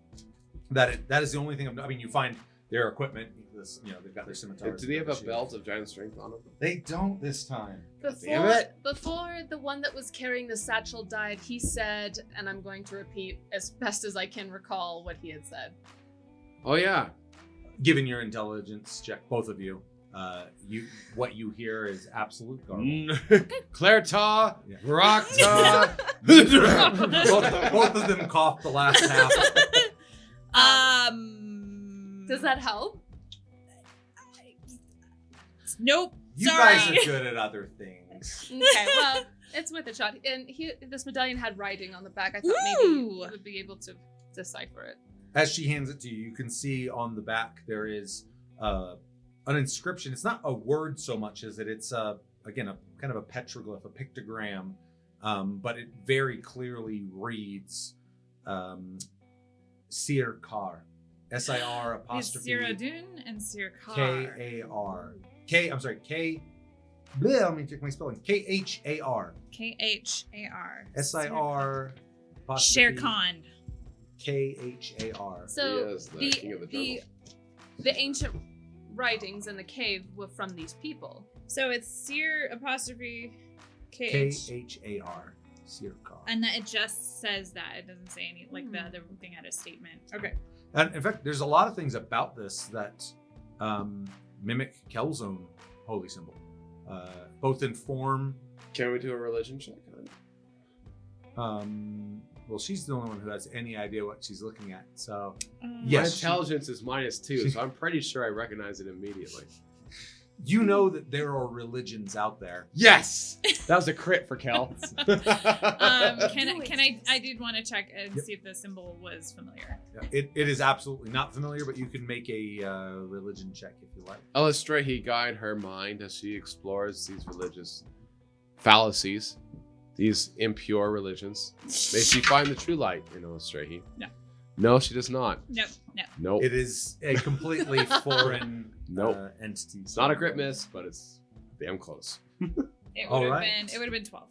That is the only thing. I mean, you find their equipment. They've got their scimitars. Do they have a shields. belt of giant strength on them? They don't this time. damn it. Before the one that was carrying the satchel died, he said, and I'm going to repeat as best as I can recall what he had said. Oh yeah. Given your intelligence check, both of you, what you hear is absolute garbage. Clairta, Yeah. Rockta. both of them coughed the last half. Does that help? Nope. You Sorry. guys are good at other things. Okay, well, it's with a shot. And this medallion had writing on the back. I thought maybe Ooh. you would be able to decipher it. As she hands it to you, you can see on the back there is an inscription. It's not a word so much as it's again a kind of a petroglyph, a pictogram, but it very clearly reads Sir Kar, SIR It's apostrophe Siradun and Sirkar. KAR. I'm sorry, K. Bleh, let me check my spelling. KHAR. KHAR. SIR Shere apostrophe Khan. KHAR. So He is the king of the jungle. the ancient writings in the cave were from these people. So it's Seer apostrophe KH. KHAR. Sir Kar. And that it just says that. It doesn't say any, like the other thing had a statement. Okay. And in fact, there's a lot of things about this that mimic Kel's own holy symbol, both in form. Can we do a religion check on it? Well, she's the only one who has any idea what she's looking at. So Um, Yes, My she- intelligence is -2, so I'm pretty sure I recognize it immediately. you know that there are religions out there. Yes, that was a crit for Kel. I did want to check and see if the symbol was familiar. It is absolutely not familiar, but you can make a religion check if you like. Illustrahi guide her mind as she explores these religious fallacies, these impure religions. May she find the true light in Illustrahi. No. No, she does not. Nope. No. Nope. It is a completely foreign Nope. entity. It's not a crit miss, but it's damn close. It All would have right. been. It would have been 12.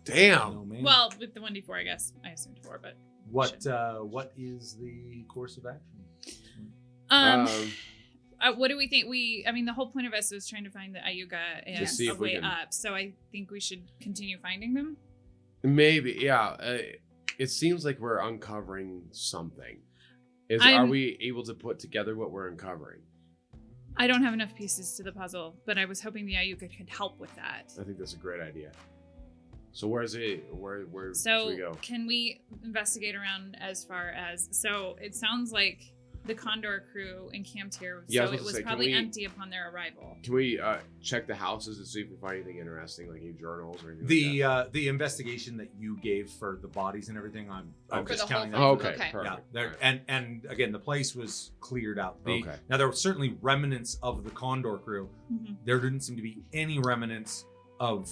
Damn. No, man. Well, with the 1d4, I guess. I assumed 4, but what is the course of action? What do we think? I mean, the whole point of us was trying to find the Ayuga and To see a if we way can- up. So I think we should continue finding them. Maybe, yeah. It seems like we're uncovering something. Are I'm- we able to put together what we're uncovering? I don't have enough pieces to the puzzle, but I was hoping the Ayuga could help with that. I think that's a great idea. So where should we So go? can we investigate around as far as? So it sounds like the Condor crew encamped here, Yeah, I so was it about was to say, can probably we- empty upon their arrival. Can we check the houses to see if we find anything interesting, like any journals or anything? The like the investigation that you gave for the bodies and everything, I'm Okay. just For the whole counting thing. that. Oh, for okay, Okay. perfect. Yeah, there, Alright. and again, the place was cleared out. Okay. Now there were certainly remnants of the Condor crew. Mhm. There didn't seem to be any remnants of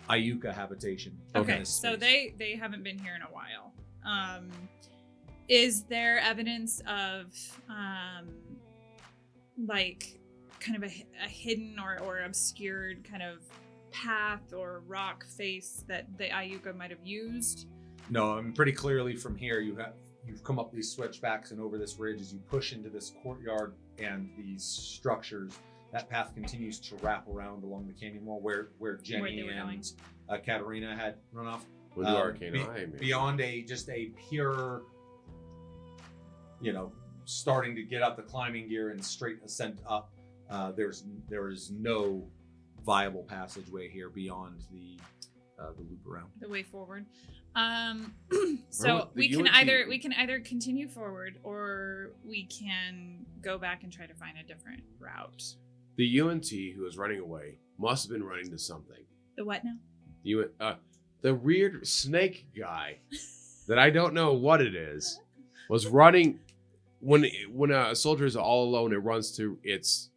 Ayuka habitation. in Okay, this so space. they haven't been here in a while. Is there evidence of like kind of a hidden or obscured kind of path or rock face that the Ayuka might have used? No, I mean pretty clearly from here you've come up these switchbacks and over this ridge as you push into this courtyard and these structures. That path continues to wrap around along the canyon wall where Jenny they were going. and Katarina had run off. With the arcane be- eye, maybe. Beyond just a pure, starting to get up the climbing gear and straight ascent up. There is no viable passageway here beyond the loop around. The way forward. Remember So the we can UNT either continue forward or we can go back and try to find a different route. The UNT who was running away must have been running to something. The what now? The weird snake guy that I don't know what it is was running when a soldier is all alone. It runs to its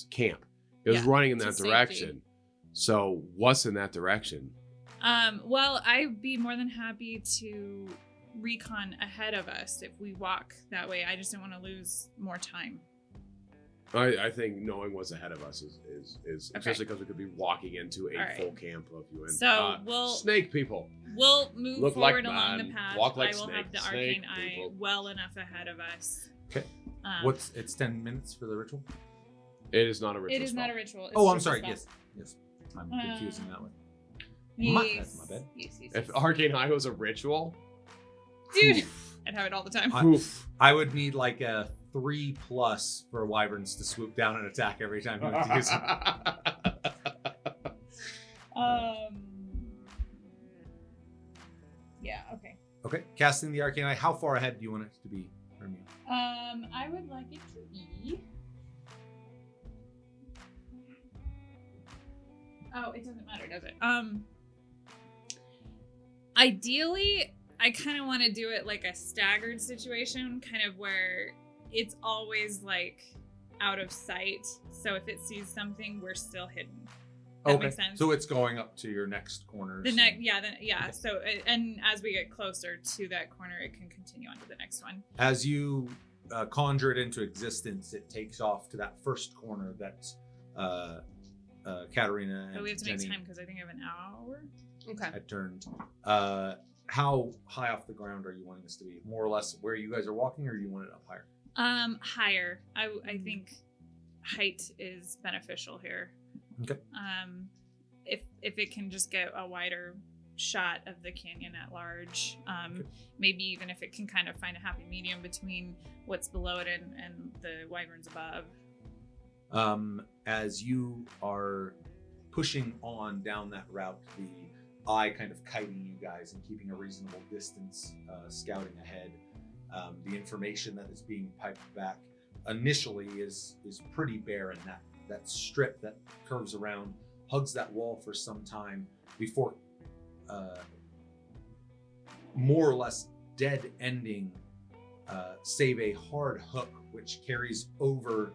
camp. It was Yeah, running in to that safety. direction. So what's in that direction? Well, I'd be more than happy to recon ahead of us if we walk that way. I just don't want to lose more time. I think knowing what's ahead of us is Okay. especially because we could be walking into a All right. full camp of UN. So we'll- snake people. We'll move Look like forward along the man, path. walk like I will have the snake, arcane snake eye people. well enough ahead of us. Okay. It's 10 minutes for the ritual? It is not a ritual. It is spell. not a ritual. It's Oh, I'm just a sorry. spell. Yes. I'm confusing that one. Yes. That's my bad. Yes. If arcane eye was a ritual, Dude, I'd have it all the time. oof. I would need like a 3+ for wyverns to swoop down and attack every time you want to use it. Yeah. Okay. Okay, casting the arcane eye. How far ahead do you want it to be from you? I would like it to be. Oh, it doesn't matter, does it? Ideally, I kind of want to do it like a staggered situation, kind of where it's always like out of sight. So if it sees something, we're still hidden. That makes sense. So it's going up to your next corner. The next, yeah. So, and as we get closer to that corner, it can continue on to the next one. As you conjure it into existence, it takes off to that first corner that Katarina But and we have to Jenny make time because I think I have an hour. Okay. had turned. How high off the ground are you wanting this to be? More or less where you guys are walking, or do you want it up higher? Higher. I think height is beneficial here. Okay. If it can just get a wider shot of the canyon at large, Okay. maybe even if it can kind of find a happy medium between what's below it and the wyverns above. As you are pushing on down that route, the eye kind of kiting you guys and keeping a reasonable distance, scouting ahead. The information that is being piped back initially is pretty barren. That strip that curves around hugs that wall for some time before more or less dead ending, save a hard hook which carries over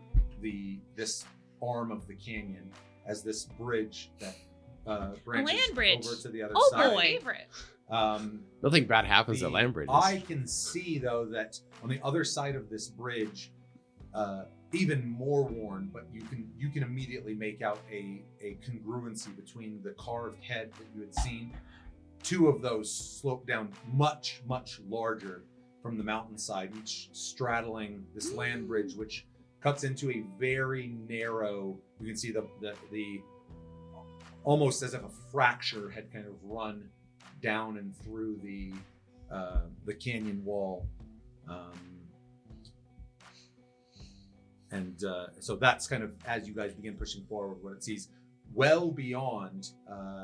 this arm of the canyon as this bridge that branches land bridge. over to the other Oh side. boy! Favorite. Nothing bad happens The at land bridges. I can see though that on the other side of this bridge, even more worn, but you can immediately make out a congruency between the carved head that you had seen. Two of those slope down much larger from the mountainside, each straddling this land bridge, which cuts into a very narrow. You can see the almost as if a fracture had kind of run down and through the canyon wall, so that's kind of, as you guys begin pushing forward, what it sees well beyond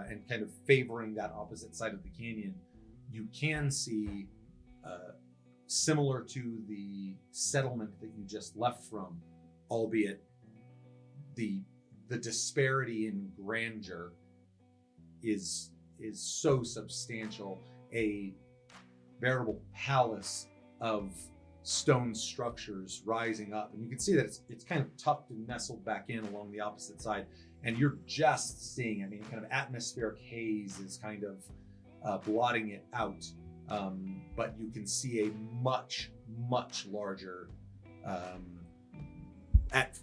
and kind of favoring that opposite side of the canyon. You can see, similar to the settlement that you just left from, albeit the disparity in grandeur is so substantial, a veritable palace of stone structures rising up, and you can see that it's kind of tucked and nestled back in along the opposite side, and you're just seeing, I mean, kind of atmospheric haze is kind of blotting it out, but you can see a much larger, at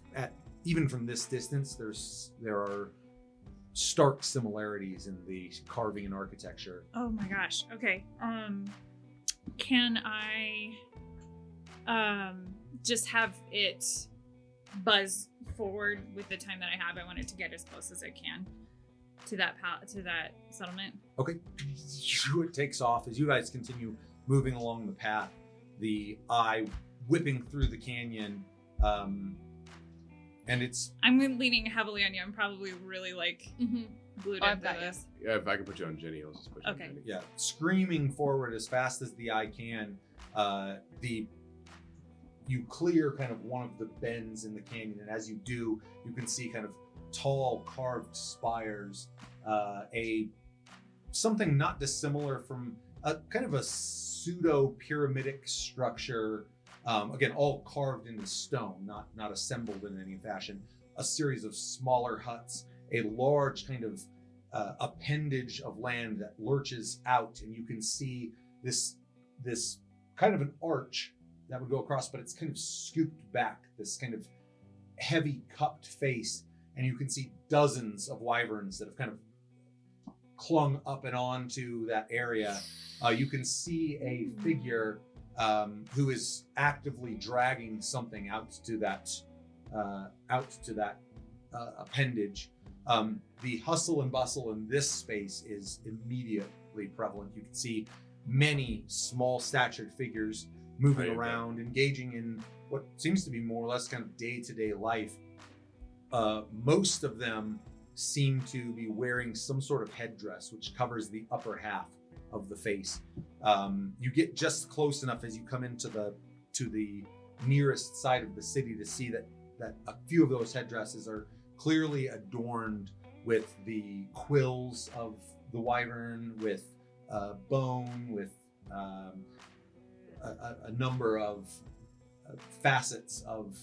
even from this distance, there are stark similarities in the carving and architecture. Oh my gosh. Okay. Can I just have it buzz forward with the time that I have? I want it to get as close as it can to that settlement. Okay. It takes off as you guys continue moving along the path, the eye whipping through the canyon, and I'm leaning heavily on you. I'm probably really glued I've into got you. this. Yeah, if I can put you on Jenny, I'll just put you Okay. on Jenny. yeah, screaming forward as fast as the eye can. You clear kind of one of the bends in the canyon, and as you do, you can see kind of tall carved spires, something not dissimilar from a kind of a pseudo pyramidic structure. Again, all carved into stone, not assembled in any fashion. A series of smaller huts, a large kind of appendage of land that lurches out, and you can see this kind of an arch that would go across, but it's kind of scooped back, this kind of heavy cupped face, and you can see dozens of wyverns that have kind of clung up and onto that area. You can see a figure who is actively dragging something out to that appendage. The hustle and bustle in this space is immediately prevalent. You can see many small statured figures moving around, engaging in what seems to be more or less kind of day-to-day life. Most of them seem to be wearing some sort of headdress which covers the upper half of the face. You get just close enough as you come into the nearest side of the city to see that a few of those headdresses are clearly adorned with the quills of the wyvern, with bone, with a number of facets of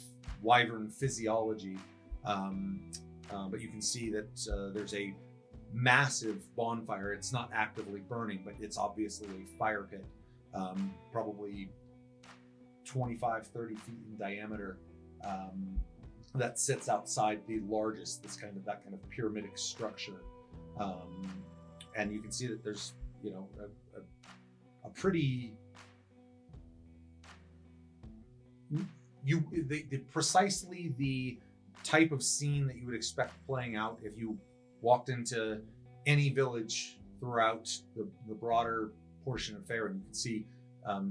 wyvern physiology. But you can see that there's a massive bonfire. It's not actively burning, but it's obviously a fire pit, probably 25, 30 feet in diameter, that sits outside the largest, that kind of pyramidic structure. And you can see that there's, a pretty, precisely the type of scene that you would expect playing out if you walked into any village throughout the broader portion of Faerun. You can see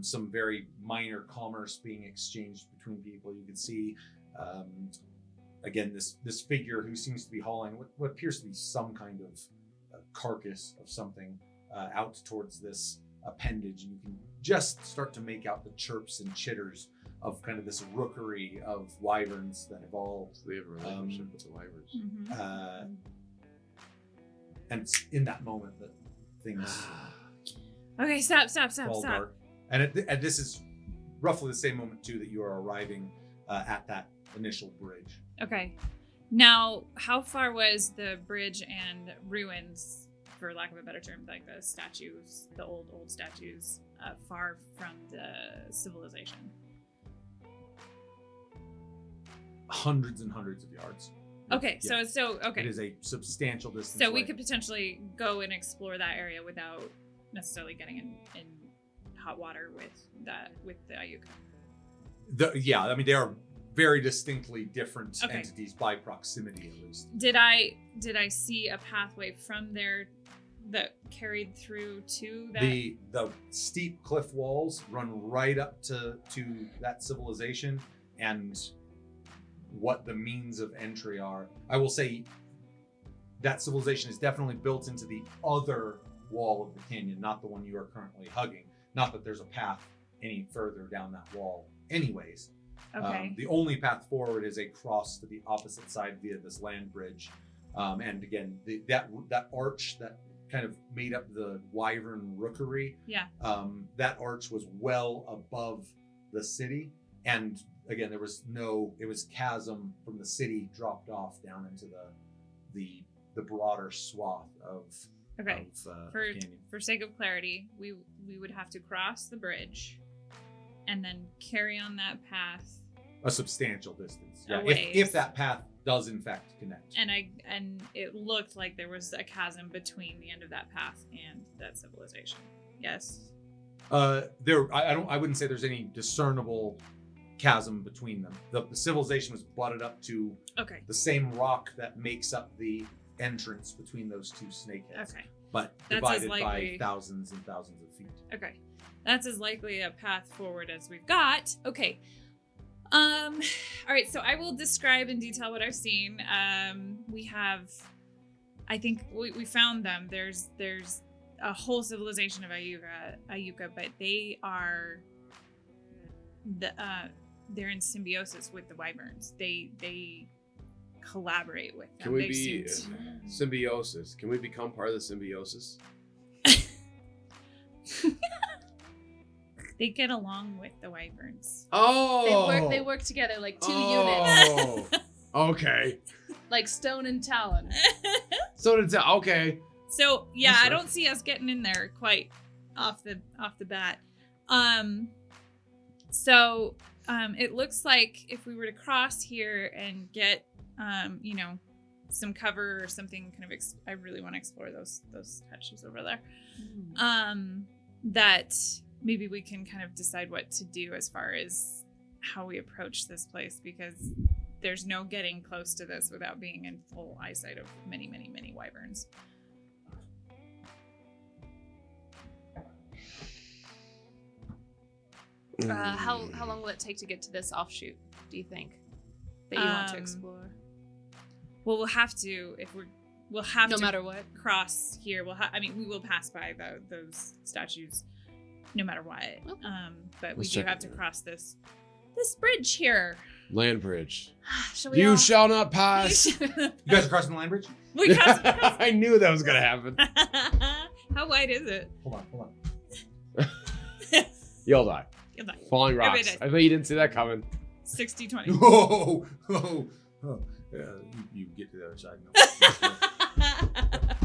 some very minor commerce being exchanged between people. You can see, again, this figure who seems to be hauling what appears to be some kind of carcass of something out towards this appendage, and you can just start to make out the chirps and chitters of kind of this rookery of wyverns that have all. So they have a relationship with the wyverns. Mm-hmm. And it's in that moment that things Okay, stop. fall dark. And this is roughly the same moment too that you are arriving at that initial bridge. Okay. Now, how far was the bridge and ruins, for lack of a better term, like the statues, the old statues, far from the civilization? Hundreds and hundreds of yards. Okay, Yeah. so okay. It is a substantial distance So we away. could potentially go and explore that area without necessarily getting in hot water with the Ayuka. Yeah, I mean they are very distinctly different Okay. entities by proximity, at least. Did I see a pathway from there that carried through to that? The steep cliff walls run right up to that civilization, and what the means of entry are. I will say that civilization is definitely built into the other wall of the canyon, not the one you are currently hugging. Not that there's a path any further down that wall anyways. Okay. The only path forward is a cross to the opposite side via this land bridge. And again, that arch that kind of made up the Wyvern Rookery, Yeah. that arch was well above the city. And again, it was chasm from the city dropped off down into the broader swath of Okay. canyon. For sake of clarity, we would have to cross the bridge and then carry on that path. A substantial distance. Yeah. A ways. If that path does in fact connect. And it looked like there was a chasm between the end of that path and that civilization. Yes. I wouldn't say there's any discernible chasm between them. The civilization was butted up to Okay. the same rock that makes up the entrance between those two snakeheads. Okay. But That's as divided by likely- thousands and thousands of feet. Okay. That's as likely a path forward as we've got. Okay. All right, so I will describe in detail what I've seen. We have, I think we found them. There's a whole civilization of Ayuka, but they are they're in symbiosis with the wyverns. They collaborate with them. Can we They be seem to- symbiosis? Can we become part of the symbiosis? They get along with the wyverns. Oh, They work together like two oh. units, Okay. like Stone and Talon. So did okay. So yeah, That's I right. don't see us getting in there quite off the bat. So it looks like if we were to cross here and get some cover or something, kind of I really want to explore those touches over there. That maybe we can kind of decide what to do as far as how we approach this place, because there's no getting close to this without being in full eyesight of many, many, many wyverns. How long will it take to get to this offshoot, do you think, that you want to explore? Well, we'll have to No matter what. cross here. We will pass by those statues no matter what. Okay. But we Let's do check have it to out. cross this bridge here. Land bridge. Shall we You all- shall not pass. You guys are crossing the land bridge? We cross. I knew that was gonna happen. How wide is it? Hold on. You'll die. You'll die. Falling Everybody rocks. dies. I bet you didn't see that coming. 60-20. Whoa. Yeah, you get to the other side.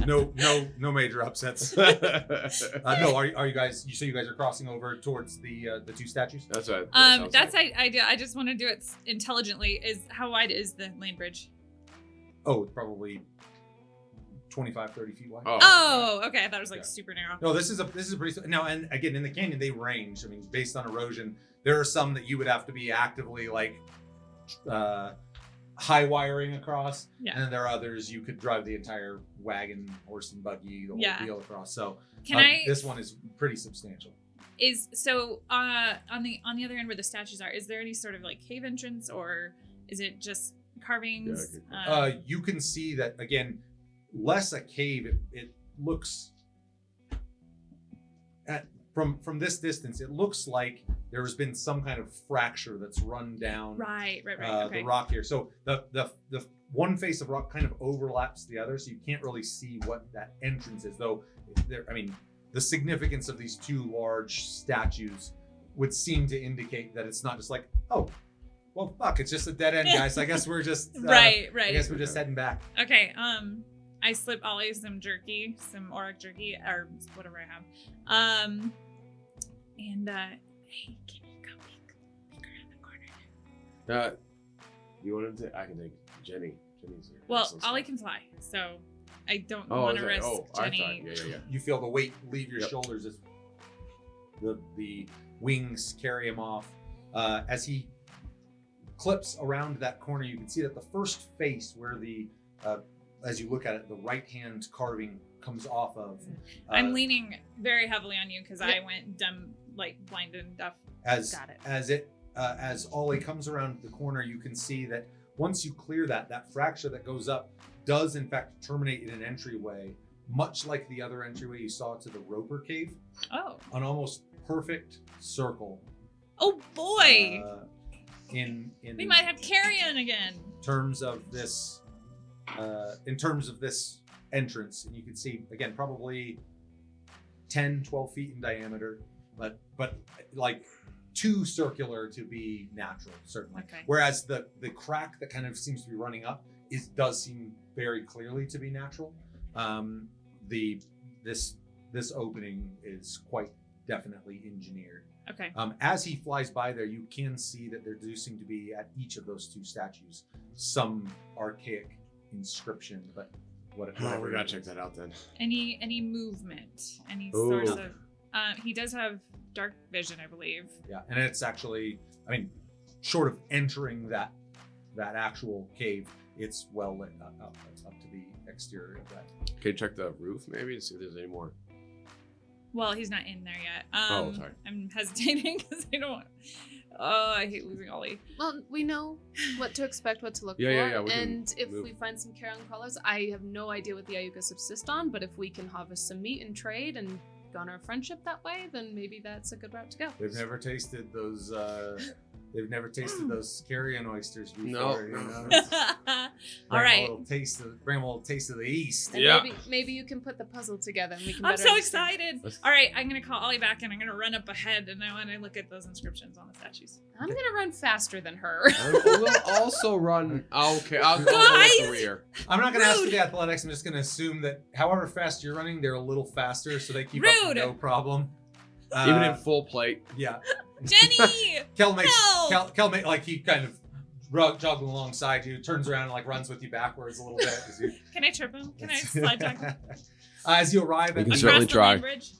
No major upsets. No, are you guys? You say you guys are crossing over towards the two statues? That's what. That's idea. I just want to do it intelligently. How wide is the land bridge? Oh, it's probably 25, 30 feet wide. Oh, okay. I thought it was like Yeah. super narrow. No, this is pretty now. And again, in the canyon, they range. I mean, based on erosion, there are some that you would have to be actively like high wiring across, Yeah. and then there are others you could drive the entire wagon, horse and buggy, the whole Yeah. deal across. So This one is pretty substantial. On the other end where the statues are, is there any sort of like cave entrance, or is it just carvings? Yeah, good You can see that again, less a cave. It looks from this distance, it looks like there has been some kind of fracture that's run down right. Okay. the rock here. So the one face of rock kind of overlaps the other, so you can't really see what that entrance is. Though, the significance of these two large statues would seem to indicate that it's not just like, oh, well, fuck, it's just a dead end, guys. I guess we're just Right. I guess we're just heading back. Okay. I slip Ollie some jerky, some Auric jerky, or whatever I have. Hey, can you go peek around the corner? You want to? I can take Jenny. Jenny's here. Well, Excellent Ollie stuff. can fly, so I don't Oh, want is to that- risk I Jenny. thought. Yeah. You feel the weight leave your Yep. shoulders as the wings carry him off. As he clips around that corner, you can see that the first face where the as you look at it, the right hand carving comes off of. I'm leaning very heavily on you because I Yep. went dumb, like blind and deaf. As Got it. as Ollie comes around the corner, you can see that once you clear that fracture that goes up does in fact terminate in an entryway, much like the other entryway you saw to the Roper cave, Oh. an almost perfect circle. Oh boy. In We might have carrion again. terms of this entrance, and you can see again probably 10-12 feet in diameter, but like too circular to be natural, certainly. Okay. Whereas the crack that kind of seems to be running up does seem very clearly to be natural. This opening is quite definitely engineered. Okay. As he flies by there, you can see that there do seem to be at each of those two statues some archaic inscription, but whatever. we gotta check that out then. Any movement? Any Ooh. source of? He does have dark vision, I believe. Yeah, and it's actually, I mean, short of entering that actual cave, it's well lit up to the exterior of that. Okay, check the roof maybe to see if there's any more. Well, he's not in there yet. Oh, sorry. I'm hesitating because I don't. Oh, I hate losing Ollie. Well, we know what to expect, what to look Yeah, for. yeah, yeah, we can And if move. we find some carrion crawlers, I have no idea what the Ayuka subsist on, but if we can harvest some meat and trade and garner a friendship that way, then maybe that's a good route to go. They've never tasted those. They've never tasted those carrion oysters before. No. You know? All right. Bring a little taste of the east. And Yeah. maybe you can put the puzzle together and we can I'm better so understand. excited. Let's- All right, I'm gonna call Ollie back and I'm gonna run up ahead and I want to look at those inscriptions on the statues. I'm gonna run faster than her. We'll also run. Okay, I'll go Guys! with the rear. I'm not going to ask for Rude. the athletics. I'm just going to assume that however fast you're running, they're a little faster, so they keep Rude. up no problem. Even in full plate. Yeah. Jenny! Kel makes Help! Kel like he kind of jogging alongside you, turns around and like runs with you backwards a little bit. As you, Can I trip him? Can I slide tackle? As you arrive We at can Across certainly the try. lane bridge?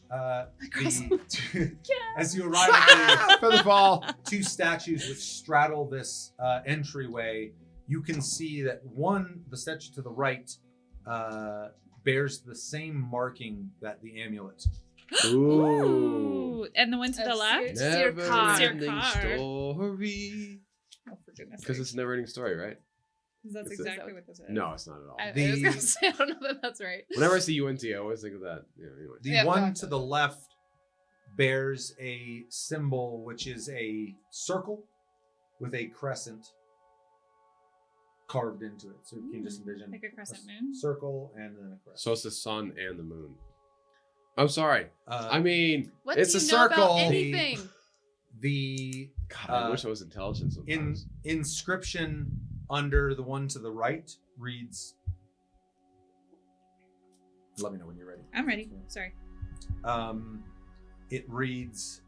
as you arrive at Feather fall. the two statues which straddle this entryway, you can see that the statue to the right, bears the same marking that the amulet. Ooh. And the one to the left? Never car. ending Car. story. Oh, for goodness Because sake. it's a never ending story, right? That's Is it- exactly what this is. No, it's not at all. I was The- gonna say, I don't know that that's right. Whenever I see UNT, I always think of that. Yeah, anyway. The Yeah, one gotcha. to the left bears a symbol which is a circle with a crescent carved into it. So you can just envision Like a crescent moon? circle and then a crescent. So it's the sun and the moon. I'm sorry. Uh, I mean, What it's do a you know circle. about anything? the God, I wish I was intelligent sometimes. inscription under the one to the right reads. Let me know when you're ready. I'm ready. Sorry. It reads,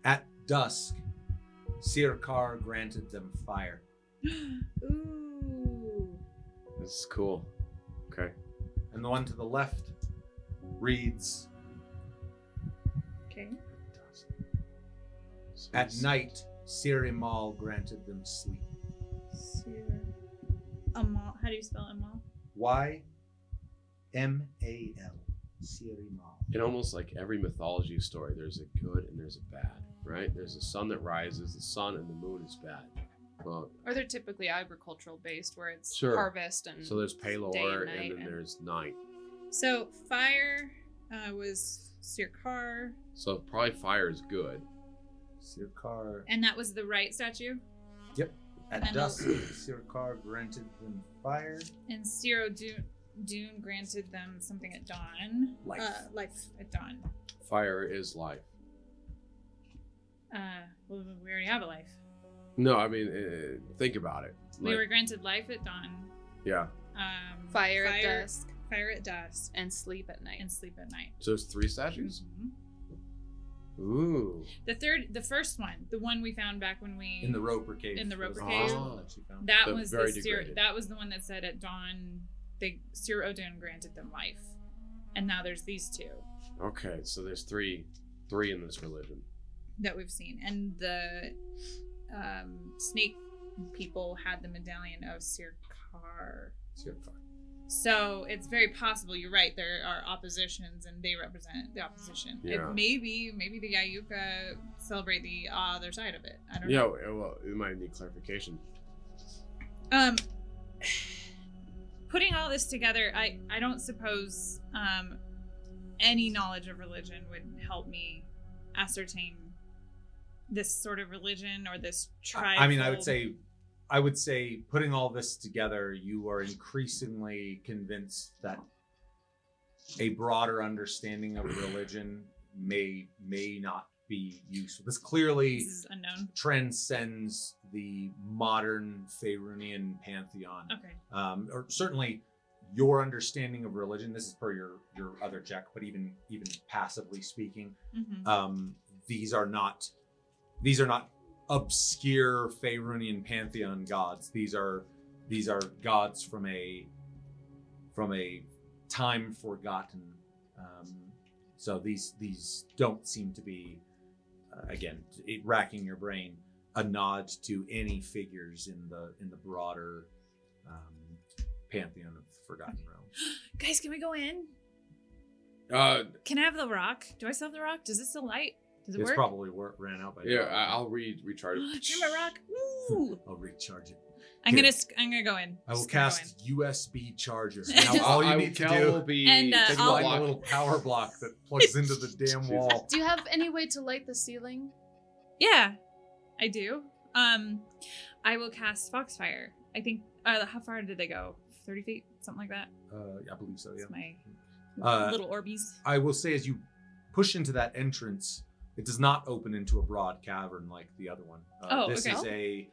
"At dusk, Sirkar granted them fire." Ooh. This is cool. Okay. And the one to the left reads, Okay. So "At it's- night, Sirimal granted them sleep." Amal. How do you spell Amal? YMAL. Sirimal. In almost like every mythology story, there's a good and there's a bad, right? There's a sun that rises, the sun and the moon is bad. Well, Or they're typically agricultural based, where it's Sure. harvest and so there's Palor day and and, night then there's night. So fire was Sirkar, So probably fire is good. Sirkar. and that was the right statue. At And dusk, Sirkar granted them fire. And Ciro Dune granted them something at dawn. Life. Life at dawn. Fire is life. Well, we already have a life. No, I mean, think about it. We Like, were granted life at dawn. yeah. fire at dusk Fire at dusk. and sleep at night. And sleep at night. So it's 3 statues? Mhm. Ooh. The first one, the one we found back when we In the Roper Cave. In the was Roper the Cave. first one that she found. that The was very the degraded. that was the one that said at dawn Ciro Dune granted them life, and now there's these two. Okay, so there's 3. 3 in this religion. that we've seen, and the snake people had the medallion of Sirkar. So it's very possible, you're right, there are oppositions and they represent the opposition. Yeah. Maybe the Yayuka celebrate the other side of it. I don't Yeah, know. well, it might need clarification. Putting all this together, I don't suppose any knowledge of religion would help me ascertain this sort of religion or this tribe. I mean, I would say putting all this together, you are increasingly convinced that a broader understanding of religion may not be useful. This clearly This is unknown. transcends the modern Faerunian pantheon. Okay. Or certainly your understanding of religion. This is per your other check, but even passively speaking, Mm-hmm. these are not obscure Faerunian pantheon gods. These are gods from a time forgotten. So these don't seem to be again, racking your brain, a nod to any figures in the broader pantheon of the Forgotten Realm. Guys, can we go in? Can Can I have the rock? Do I still have the rock? Does it still light? Does it It's work? probably ran out by yeah, now. I'll recharge it. Give me my rock. Woo! I'll recharge it. I'm Here. gonna go in. I will Just gonna go cast USB charger. Just- Now all you I need to Cal will do be And, is taking I'll- the find a block. little power block that plugs into the damn wall. Do you have any way to light the ceiling? in. Yeah, I do. I will cast Foxfire. I think. How far did they go? 30 feet, something like that. I believe so. Yeah. It's my Uh, little Orbeez. I will say, as you push into that entrance, it does not open into a broad cavern like the other one. This okay. is a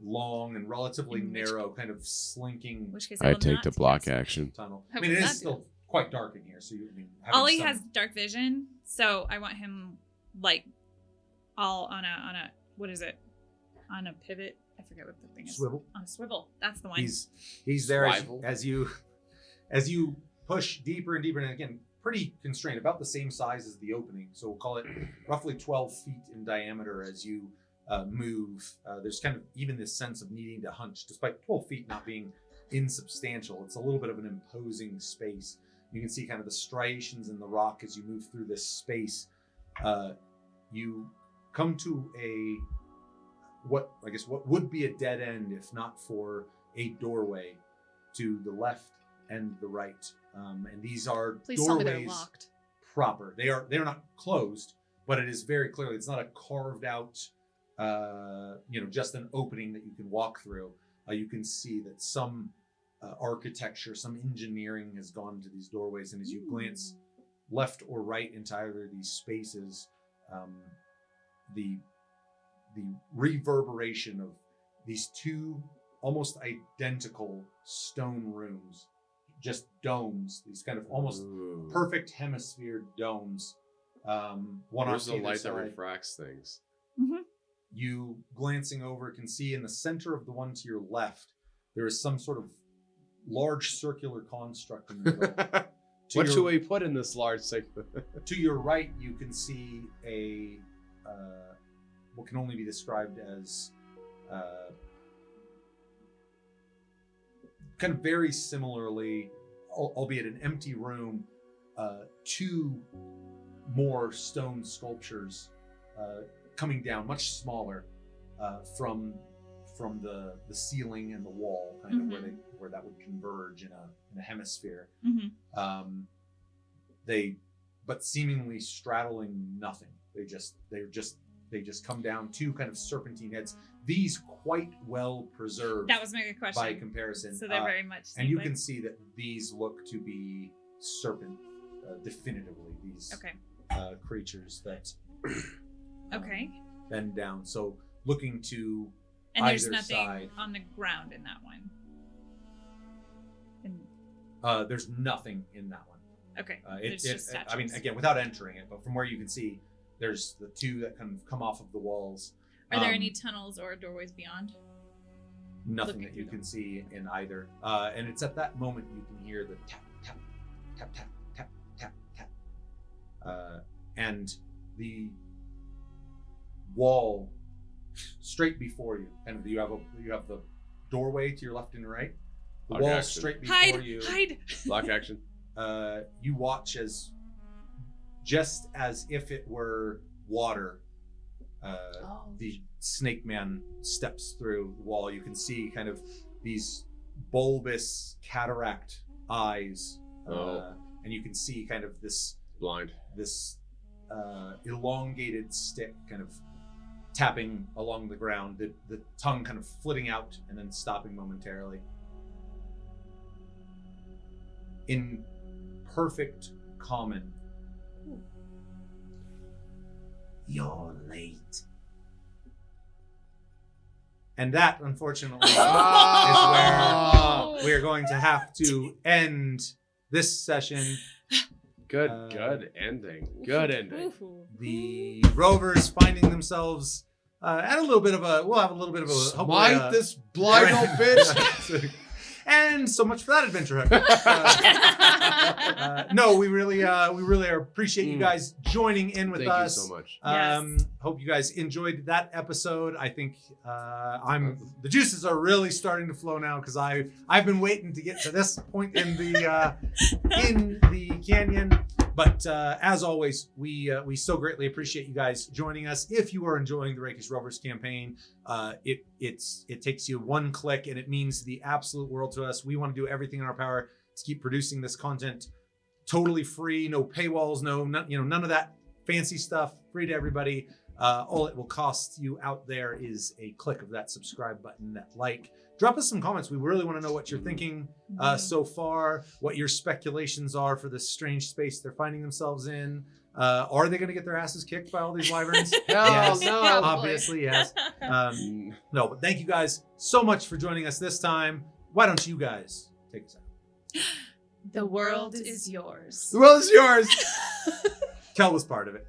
long and relatively In which- narrow, kind of slinking In which case, I will not cast- action. tunnel. I I mean, would it not is do still quite dark in here, so you. I mean, having Ollie some- has dark vision, so I want him like all on a what is it? On a pivot. I forget what the thing is. Swivel. On a swivel. That's the one. He's there Swivel. as you push deeper and deeper, and again, pretty constrained, about the same size as the opening. So we'll call it roughly 12 feet in diameter as you move. There's kind of even this sense of needing to hunch, despite 12 feet not being insubstantial. It's a little bit of an imposing space. You can see kind of the striations in the rock as you move through this space. You come to what would be a dead end if not for a doorway to the left and the right. And these are Please tell me doorways they're locked. proper. They're not closed, but it is very clearly, it's not a carved out, just an opening that you can walk through. You can see that some architecture, some engineering has gone into these doorways. And as you glance left or right into either of these spaces, the reverberation of these two almost identical stone rooms, just domes, these kind of almost Ooh. perfect hemisphere domes. One Where's on the either light that side. refracts things? You glancing over can see in the center of the one to your left, there is some sort of large circular construct in the middle. What your- should we put in this large segment? To your right, you can see a what can only be described as kind of very similarly, albeit an empty room, two more stone sculptures coming down, much smaller, from the ceiling and the wall, kind of where that would converge in a hemisphere. But seemingly straddling nothing. They just come down two kind of serpentine heads. These quite well preserved. That was my good question. By comparison. So they're very much. And you like- can see that these look to be serpent, definitively. These Okay. creatures that Okay. bend down. So looking to And there's either nothing side. on the ground in that one. And, There's nothing in that one. okay. There's There's just statues. I mean, again, without entering it, but from where you can see, there's the two that kind of come off of the walls. Are there any tunnels or doorways beyond? Nothing looking that you through can them? see in either. And it's at that moment you can hear the tap, tap, tap, tap, tap, tap, tap. And the wall straight before you, and you have the doorway to your left and right. The Okay, wall action. straight before Hide! you. Hide! Lock action. You watch as, just as if it were water, the snake man steps through the wall. You can see kind of these bulbous cataract eyes, and you can see kind of this elongated stick kind of tapping along the ground, the tongue kind of flitting out and then stopping momentarily. In perfect common, you're late. And that, unfortunately, is where we are going to have to end this session. Good ending. Good ending. Ooh. The Rovers finding themselves at a little bit of a, we'll have a little bit of a, Smite this blind old bitch. And so much for that adventure. No, we really appreciate you guys joining in with Thank us. you so much. Yes. Hope you guys enjoyed that episode. I think the juices are really starting to flow now because I've been waiting to get to this point in the canyon. But as always, we so greatly appreciate you guys joining us. If you are enjoying the Rakish Rovers campaign, it takes you one click and it means the absolute world to us. We want to do everything in our power to keep producing this content totally free, no paywalls, none of that fancy stuff, free to everybody. All it will cost you out there is a click of that subscribe button, that like. Drop us some comments. We really want to know what you're thinking so far, what your speculations are for this strange space they're finding themselves in. Are they going to get their asses kicked by all these wyverns? Hell no. Obviously, yes. No, but thank you guys so much for joining us this time. Why don't you guys take us out? The world is yours. The world is yours. Kel was part of it.